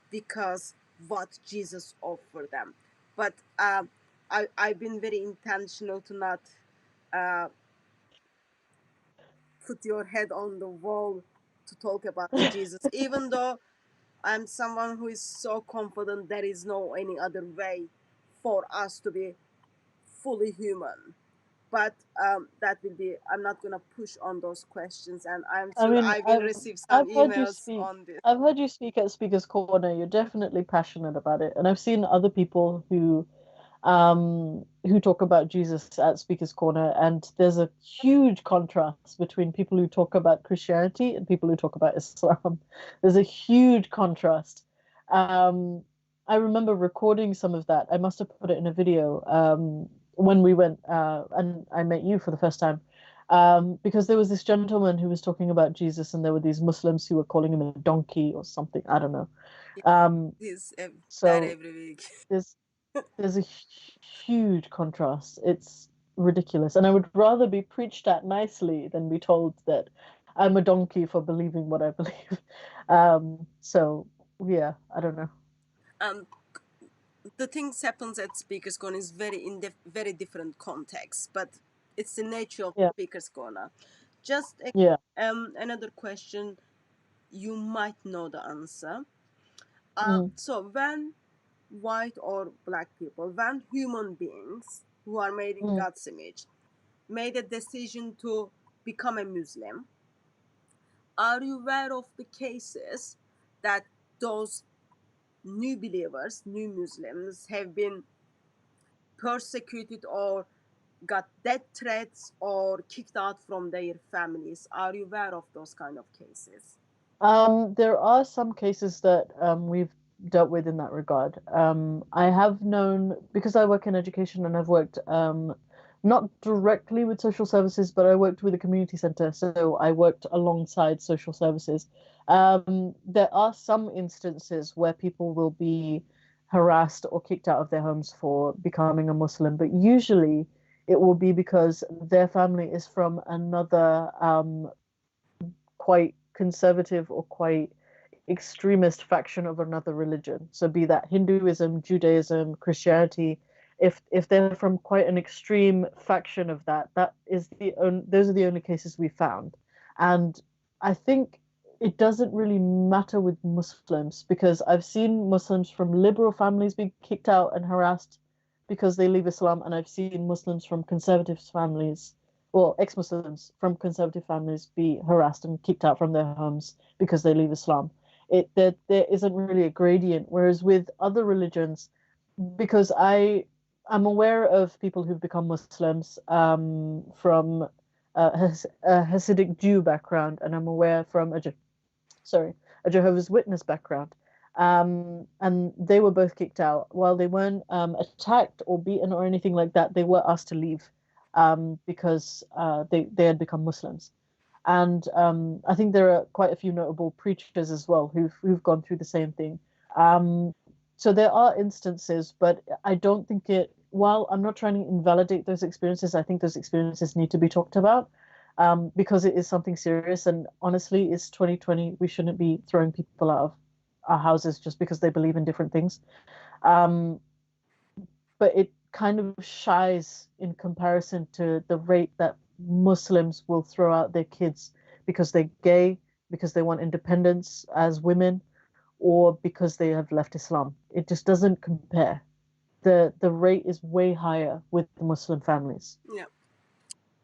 because what Jesus offered them. But I've been very intentional to not uh, put your head on the wall to talk about the Jesus, even though I'm someone who is so confident there is no any other way for us to be fully human. But that will be, I'm not going to push on those questions, and I'm I sure mean, I will receive some I've heard you emails speak. on this. I've heard you speak at Speaker's Corner. You're definitely passionate about it, and I've seen other people who talk about Jesus at Speaker's Corner, and there's a huge contrast between people who talk about Christianity and people who talk about Islam. There's a huge contrast. Um, I remember recording some of that. I must have put it in a video when we went and I met you for the first time. Because there was this gentleman who was talking about Jesus, and there were these Muslims who were calling him a donkey or something. I don't know. Um, This that so every week. there's there's a huge contrast. It's ridiculous, and I would rather be preached at nicely than be told that I'm a donkey for believing what I believe. So yeah, I don't know. Um, the things happens at Speaker's Corner is very different context, but it's the nature of Yeah, Speaker's Corner. Just yeah, another question, you might know the answer. mm, So when white or black people, when human beings who are made in mm. God's image made a decision to become a Muslim, are you aware of the cases that those new believers, new Muslims, have been persecuted or got death threats or kicked out from their families? Are you aware of those kind of cases? There are some cases that we've dealt with in that regard. I have known because I work in education and I've worked not directly with social services, but I worked with a community center, so I worked alongside social services. There are some instances where people will be harassed or kicked out of their homes for becoming a Muslim, but usually it will be because their family is from another quite conservative or quite extremist faction of another religion. So be that Hinduism, Judaism, Christianity, if they're from quite an extreme faction of that, those are the only cases we found. And I think it doesn't really matter with Muslims because I've seen Muslims from liberal families be kicked out and harassed because they leave Islam, and I've seen Muslims from conservative families, well, ex-Muslims from conservative families be harassed and kicked out from their homes because they leave Islam. There isn't really a gradient. Whereas with other religions, because I'm aware of people who've become Muslims from a Hasidic Jew background, and I'm aware from a Jehovah's Witness background. And they were both kicked out. While they weren't attacked or beaten or anything like that, they were asked to leave because they had become Muslims. And I think there are quite a few notable preachers as well who've gone through the same thing. Um, So there are instances, but I don't think it, while I'm not trying to invalidate those experiences, I think those experiences need to be talked about, because it is something serious. And honestly, it's 2020. We shouldn't be throwing people out of our houses just because they believe in different things. Um, but it kind of shies in comparison to the rate that Muslims will throw out their kids because they're gay, because they want independence as women, or because they have left Islam. It just doesn't compare. The rate is way higher with the Muslim families. Yeah.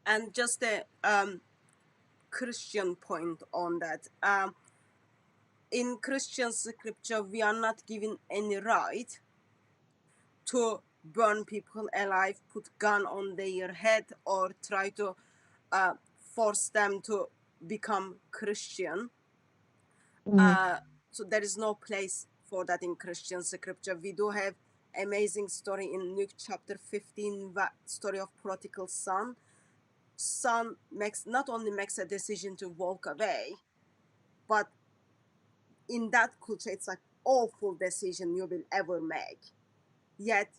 And just a Christian point on that. In Christian scripture, we are not given any right to burn people alive, put gun on their head, or try to force them to become Christian. So there is no place for that in Christian scripture. We do have amazing story in Luke chapter 15, story of prodigal son. Son not only makes a decision to walk away, but in that culture, it's like awful decision you will ever make. Yet,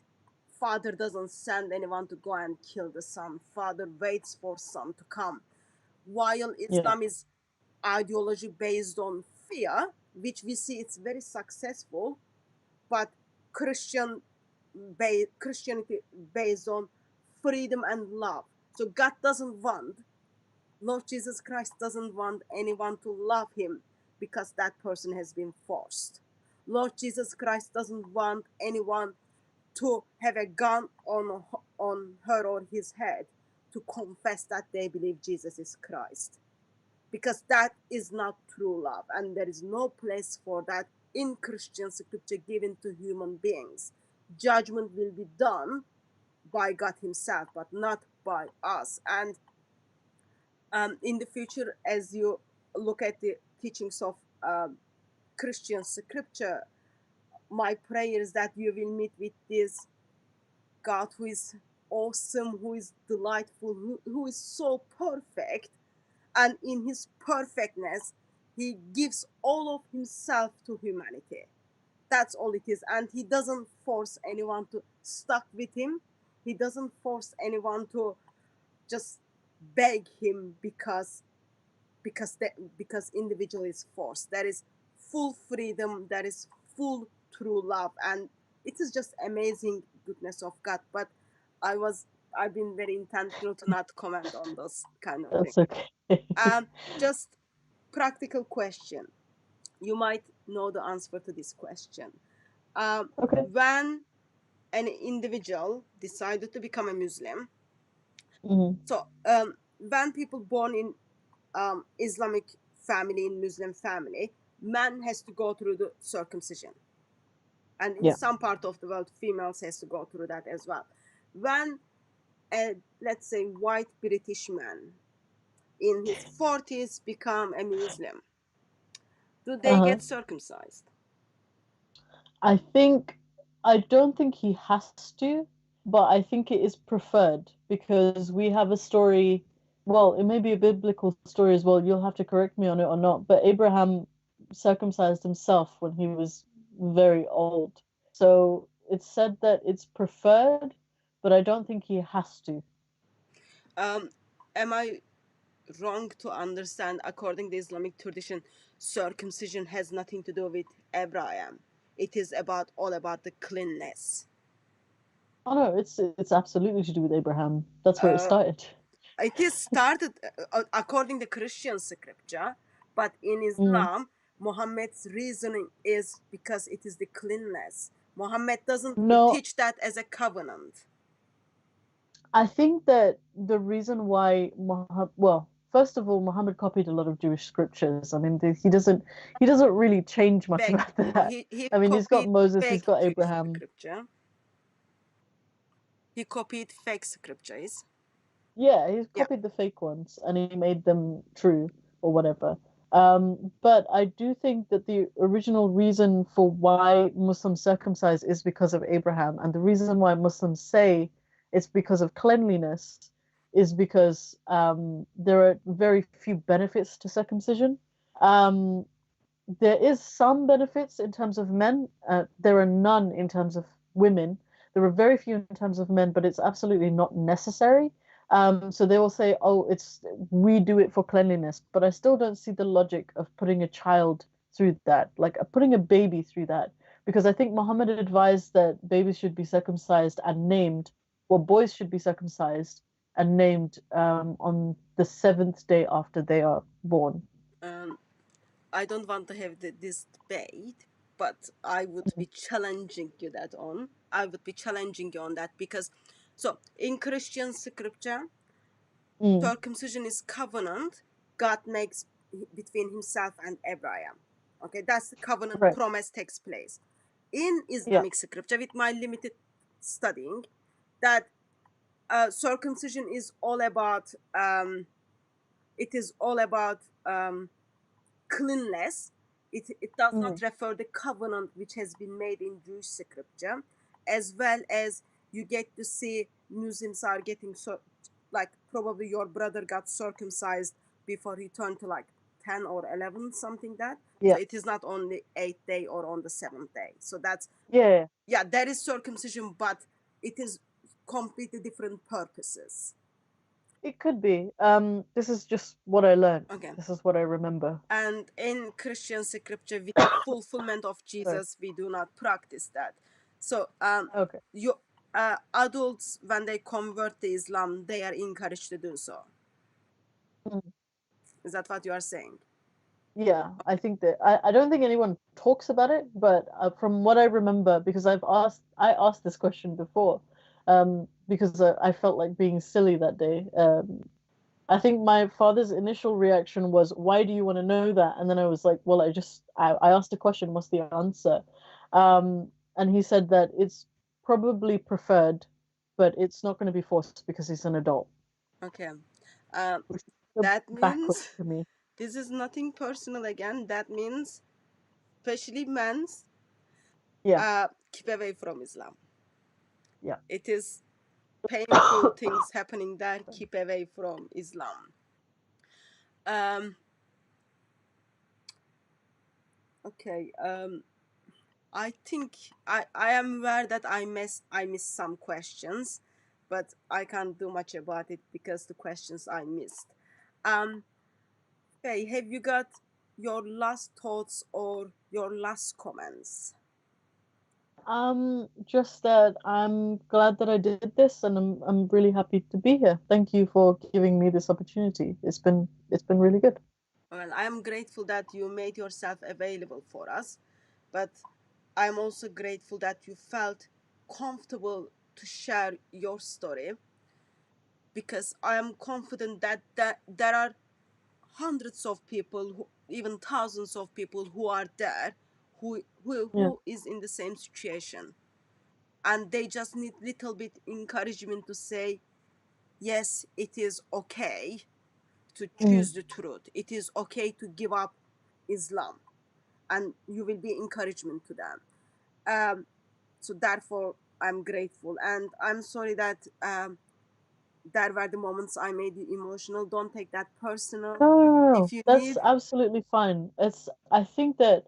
father doesn't send anyone to go and kill the son. Father waits for son to come. While Yeah. Islam is ideology based on fear, which we see it's very successful, but Christianity based on freedom and love. So God doesn't want, Lord Jesus Christ doesn't want anyone to love him because that person has been forced. Lord Jesus Christ doesn't want anyone to have a gun on her or his head to confess that they believe Jesus is Christ. Because that is not true love, and there is no place for that in Christian scripture given to human beings. Judgment will be done by God himself, but not by us. And in the future, as you look at the teachings of Christian scripture, my prayer is that you will meet with this God who is awesome, who is delightful, who is so perfect. And in his perfectness, he gives all of himself to humanity. That's all it is. And he doesn't force anyone to stuck with him. He doesn't force anyone to just beg him because individual is forced. There is full freedom, there is full true love, and it is just amazing goodness of God. But I've been very intentional to not comment on those kind of things. That's okay. Just practical question. You might know the answer to this question. Okay. When an individual decided to become a Muslim, so when people born in Islamic family, in Muslim family, man has to go through the circumcision. And in Yeah. some part of the world, females has to go through that as well. When a, let's say, white British man in his 40s become a Muslim, do they Uh-huh. get circumcised? I don't think he has to, but I think it is preferred because we have a story, well, it may be a biblical story as well. You'll have to correct me on it or not, but Abraham circumcised himself when he was very old. So it's said that it's preferred, but I don't think he has to. Am I wrong to understand, according to Islamic tradition, circumcision has nothing to do with Abraham? It is all about the cleanness. Oh no, it's absolutely to do with Abraham. That's where it Uh, started. it is started according to Christian scripture, but in Mm. Islam, Muhammad's reasoning is because it is the cleanness. Muhammad doesn't No, teach that as a covenant. I think that the reason why well, first of all, Muhammad copied a lot of Jewish scriptures. I mean, he doesn't really change much Fake. about that. He I mean, he's got copied Moses, he's fake got Jewish Abraham. scripture. He copied fake scriptures. Yeah, he's Yeah. copied the fake ones and he made them true or whatever. But I do think that the original reason for why Muslims circumcise is because of Abraham, and the reason why Muslims say it's because of cleanliness is because there are very few benefits to circumcision. Um, there is some benefits in terms of men. There are none in terms of women. There are very few in terms of men, but it's absolutely not necessary. So they will say, "Oh, it's we do it for cleanliness," but I still don't see the logic of putting a child through that, like putting a baby through that, because I think Muhammad advised that babies should be circumcised and named, well, boys should be circumcised and named on the seventh day after they are born. Um, I don't want to have this debate, but I would be challenging you that on. I would be challenging you on that because, so in Christian scripture, Mm, circumcision is covenant God makes between Himself and Abraham. Okay, that's the covenant right. promise takes place. In Yeah. Islamic scripture, with my limited studying, that circumcision is all about. It is all about cleanliness. It does not Mm, refer the covenant which has been made in Jewish scripture, as well as you get to see Muslims are getting like probably your brother got circumcised before he turned to like 10 or 11 something that. So yeah. it is not on the 8th day or on the 7th day. So that's, Yeah. yeah, there is circumcision, but it is completely different purposes. It could be. This is just what I learned. Okay. This is what I remember. And in Christian scripture, with the fulfillment of Sorry. Jesus, we do not practice that. So, Okay. you adults, when they convert to Islam, they are encouraged to do so. Mm. Is that what you are saying? Yeah, I think that I don't think anyone talks about it, but from what I remember, because I asked this question before, because I felt like being silly that day. I think my father's initial reaction was, "Why do you want to know that?" And then I was like, "Well, I asked a question. What's the answer?" And he said that it's probably preferred, but it's not going to be forced because he's an adult, Okay. Uh, which is so that backwards means to me. this is nothing personal again. That means, especially men's, Yeah, keep away from Islam. yeah. It is painful things happening there. Keep away from Islam. Um, okay. I think I am aware that I missed some questions, but I can't do much about it because the questions I missed. Um, okay, have you got your last thoughts or your last comments? Just that I'm glad that I did this, and I'm really happy to be here. Thank you for giving me this opportunity. It's been really good. Well, I am grateful that you made yourself available for us, but I'm also grateful that you felt comfortable to share your story because I am confident that there are hundreds of people, even thousands of people who are there, Yeah. who is in the same situation, and they just need little bit encouragement to say, yes, it is okay to Mm. choose the truth. It is okay to give up Islam, and you will be encouragement to them. So therefore, I'm grateful, and I'm sorry that there were the moments I made you emotional. Don't take that personal. No, no, no, If no. you That's need, absolutely fine. I think that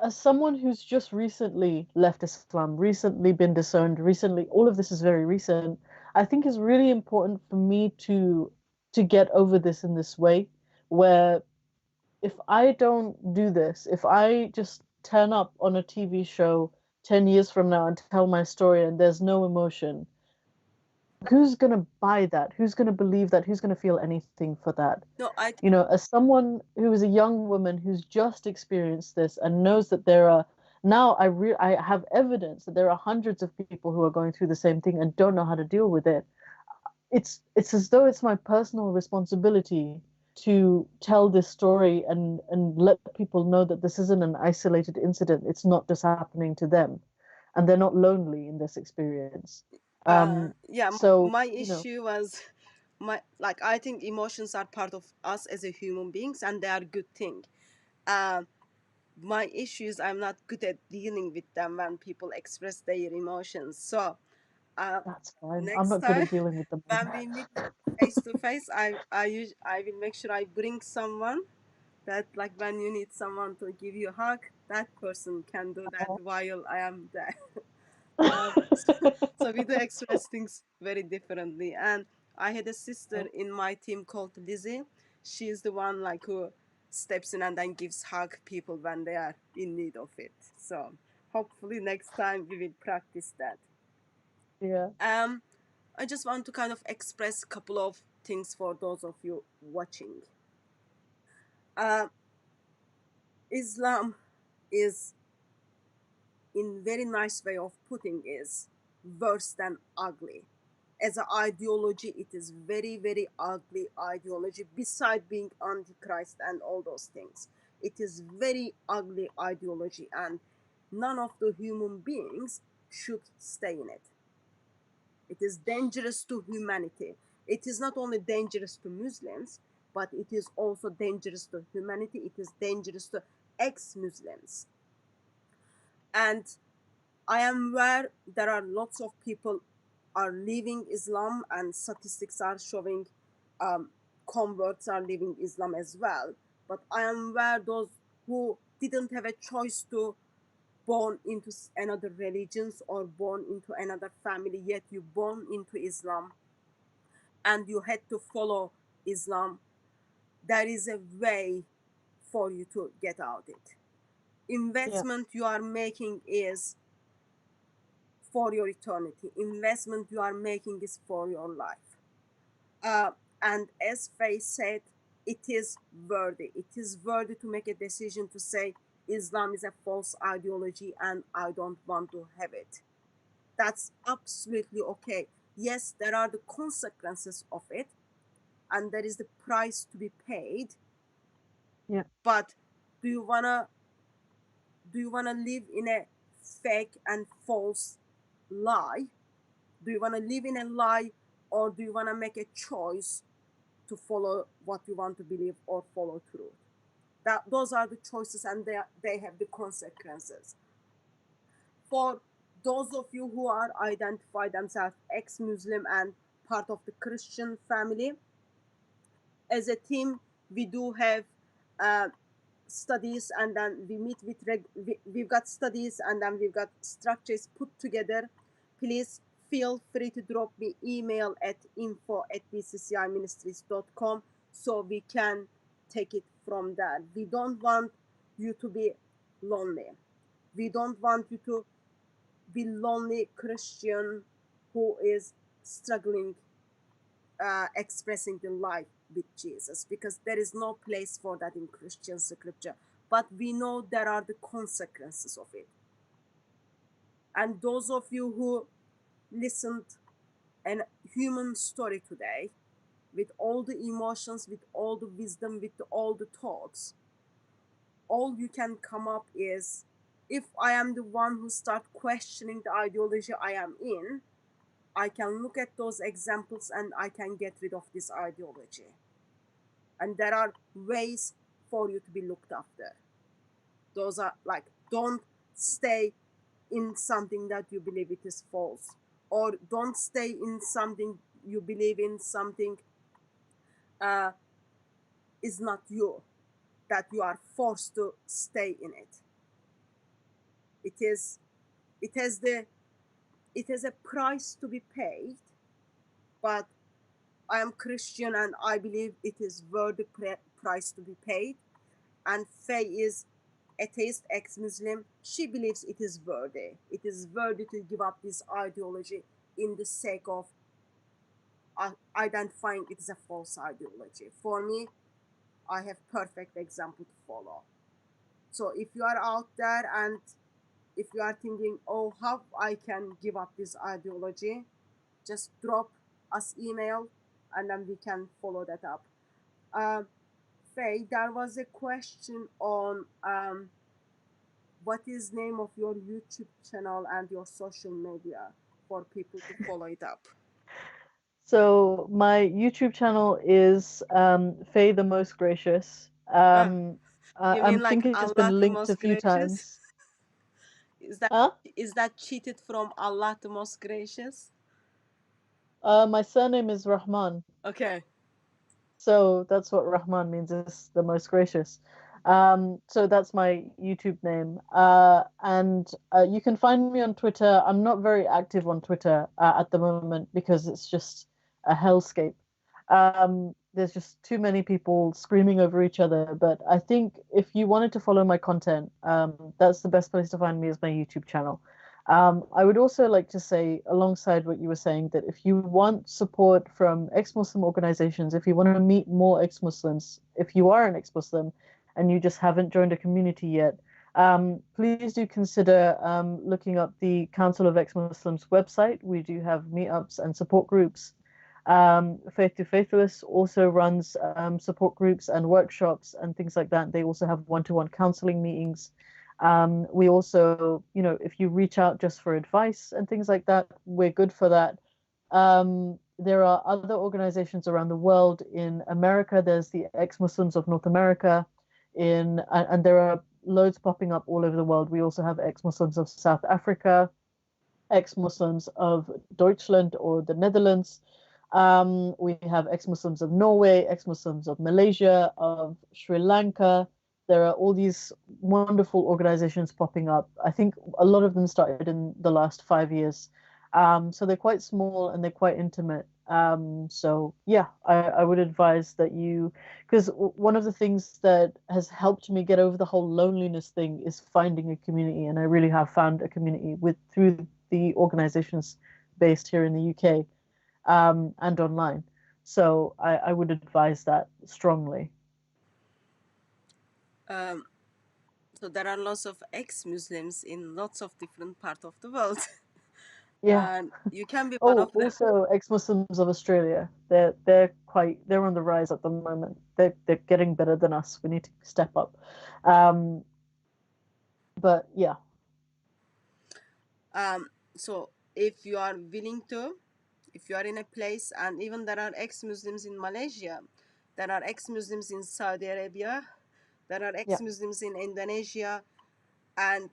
as someone who's just recently left Islam, recently been disowned, recently all of this is very recent, I think it's really important for me to get over this in this way, where if I don't do this, if I just turn up on a TV show 10 years from now and tell my story and there's no emotion, who's going to buy that? Who's going to believe that? Who's going to feel anything for that? no, I You know, as someone who is a young woman who's just experienced this and knows that there are now I have evidence that there are hundreds of people who are going through the same thing and don't know how to deal with it. It's as though it's my personal responsibility to tell this story and let people know that this isn't an isolated incident. It's not just happening to them, and they're not lonely in this experience. yeah, So, my you know, issue was my, like, I think emotions are part of us as a human beings and they are good thing. Um, my issue is I'm not good at dealing with them when people express their emotions. So uh, that's fine. I'm next not good time at dealing with them. when we meet face to face, I will make sure I bring someone That like when you need someone to give you a hug, that person can do that while I am there. So we do express things very differently. And I had a sister in my team called Lizzie. She's the one like who steps in and then gives hug people when they are in need of it. So hopefully next time we will practice that. Yeah. I just want to kind of express a couple of things for those of you watching. Islam is, in very nice way of putting, is worse than ugly. As an ideology, it is very, very ugly ideology, beside being antichrist and all those things. It is very ugly ideology, and none of the human beings should stay in it. It is dangerous to humanity. It is not only dangerous to Muslims, but it is also dangerous to humanity. It is dangerous to ex-Muslims. And I am aware there are lots of people are leaving Islam, and statistics are showing converts are leaving Islam as well. But I am aware those who didn't have a choice to born into another religions or born into another family, yet you born into Islam and you had to follow Islam. There is a way for you to get out it. Investment you are making is for your eternity. Investment you are making is for your life. And as Faye said, it is worthy. It is worthy to make a decision to say Islam is a false ideology and I don't want to have it. That's absolutely okay. Yes, there are the consequences of it, and there is the price to be paid. Yeah. But do you wanna live in a fake and false lie? Do you wanna live in a lie, or do you wanna make a choice to follow what you want to believe or follow through? Those are the choices, and they have the consequences. For those of you who are identify themselves ex-Muslim and part of the Christian family, as a team, we do have studies, and then we meet with we've got studies, and then we've got structures put together. Please feel free to drop me email at info@bcciministries.com so we can take it from there. We don't want you to be lonely. We don't want you to be lonely Christian who is struggling expressing the life with Jesus, because there is no place for that in Christian scripture. But we know there are the consequences of it. And those of you who listened a human story today, with all the emotions, with all the wisdom, with all the thoughts, all you can come up is, if I am the one who start questioning the ideology I am in, I can look at those examples and I can get rid of this ideology. And there are ways for you to be looked after. Those are like, don't stay in something that you believe it is false, or don't stay in something you believe in something is not you, that you are forced to stay in it. It has a price to be paid, but I am Christian and I believe it is worth the price to be paid. And Faye is atheist, ex-Muslim. She believes it is worthy. It is worthy to give up this ideology in the sake of identifying it as a false ideology. For me, I have perfect example to follow. So if you are out there and if you are thinking, oh, how I can give up this ideology, just drop us email and then we can follow that up. Faye, there was a question on what is name of your YouTube channel and your social media for people to follow it up. So my YouTube channel is Faye the Most Gracious. You I mean like think it's been Allah the linked a Most few Gracious? times. Is that cheated from Allah the Most Gracious? My surname is Rahman. Okay. So that's what Rahman means, is the most gracious. So that's my YouTube name. And you can find me on Twitter. I'm not very active on Twitter at the moment because it's just a hellscape. There's just too many people screaming over each other. But I think if you wanted to follow my content, that's the best place to find me, is my YouTube channel. I would also like to say, alongside what you were saying, that if you want support from ex-Muslim organizations, if you want to meet more ex-Muslims, if you are an ex-Muslim and you just haven't joined a community yet, please do consider looking up the Council of Ex-Muslims website. We do have meetups and support groups. Faith to Faithless also runs support groups and workshops and things like that. They also have one-to-one counseling meetings. We also, if you reach out just for advice and things like that, we're good for that. There are other organizations around the world. In America, there's the Ex-Muslims of North America, and there are loads popping up all over the world. We also have Ex-Muslims of South Africa, Ex-Muslims of Deutschland or the Netherlands. We have ex-Muslims of Norway, ex-Muslims of Malaysia, of Sri Lanka. There are all these wonderful organizations popping up. I think a lot of them started in the last 5 years. So they're quite small and they're quite intimate. So yeah, I would advise that because one of the things that has helped me get over the whole loneliness thing is finding a community, and I really have found a community through the organizations based here in the UK and online. So I would advise that strongly. So there are lots of ex-Muslims in lots of different parts of the world. Yeah. And you can be one Oh, of them. also ex-Muslims of Australia. They're on the rise at the moment. They're getting better than us. We need to step up. But yeah. So if you are willing to, if you are in a place, and even there are ex-Muslims in Malaysia, there are ex-Muslims in Saudi Arabia, there are Yeah. ex-Muslims in Indonesia, and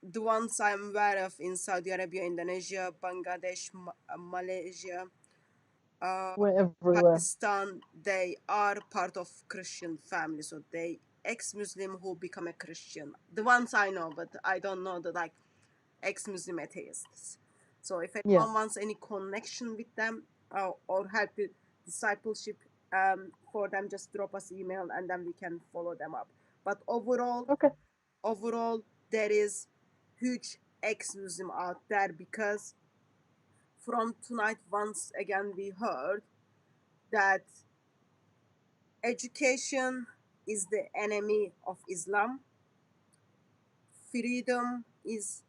the ones I'm aware of in Saudi Arabia, Indonesia, Bangladesh, Malaysia, We're everywhere. Pakistan, they are part of Christian family. So they ex-Muslim who become a Christian. The ones I know, but I don't know the ex-Muslim atheists. So if Yeah. anyone wants any connection with them or help with discipleship for them, just drop us email and then we can follow them up. But Okay. overall, there is huge ex-Muslim out there, because from tonight, once again, we heard that education is the enemy of Islam, freedom is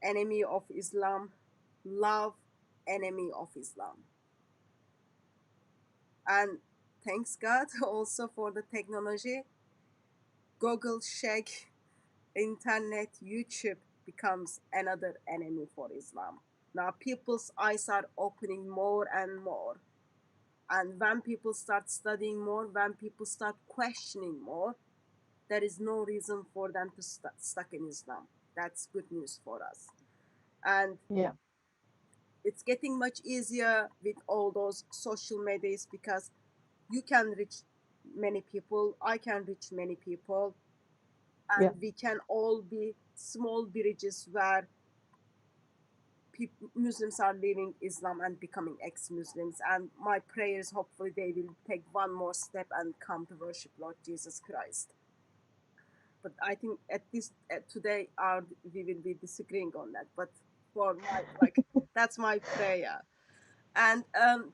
enemy of Islam, love enemy of Islam. And thanks God also for the technology. Google, shake, internet, YouTube becomes another enemy for Islam. Now people's eyes are opening more and more. And when people start studying more, when people start questioning more, there is no reason for them to stuck in Islam. That's good news for us. And Yeah. it's getting much easier with all those social medias, because you can reach many people, I can reach many people, and Yeah. we can all be small bridges where Muslims are leaving Islam and becoming ex-Muslims. And my prayers, hopefully they will take one more step and come to worship Lord Jesus Christ. But I think today we will be disagreeing on that. But for my that's my prayer. And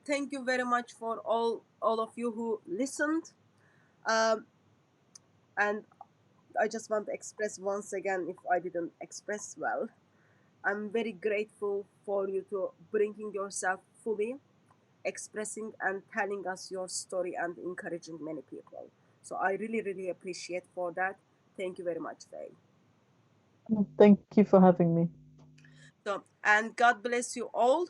thank you very much for all of you who listened. And I just want to express once again, if I didn't express well, I'm very grateful for you to bringing yourself fully, expressing and telling us your story and encouraging many people. So I really, really appreciate for that. Thank you very much, Faye. Thank you for having me. So, and God bless you all.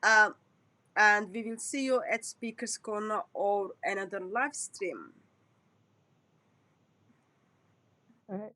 And we will see you at Speaker's Corner or another live stream. All right.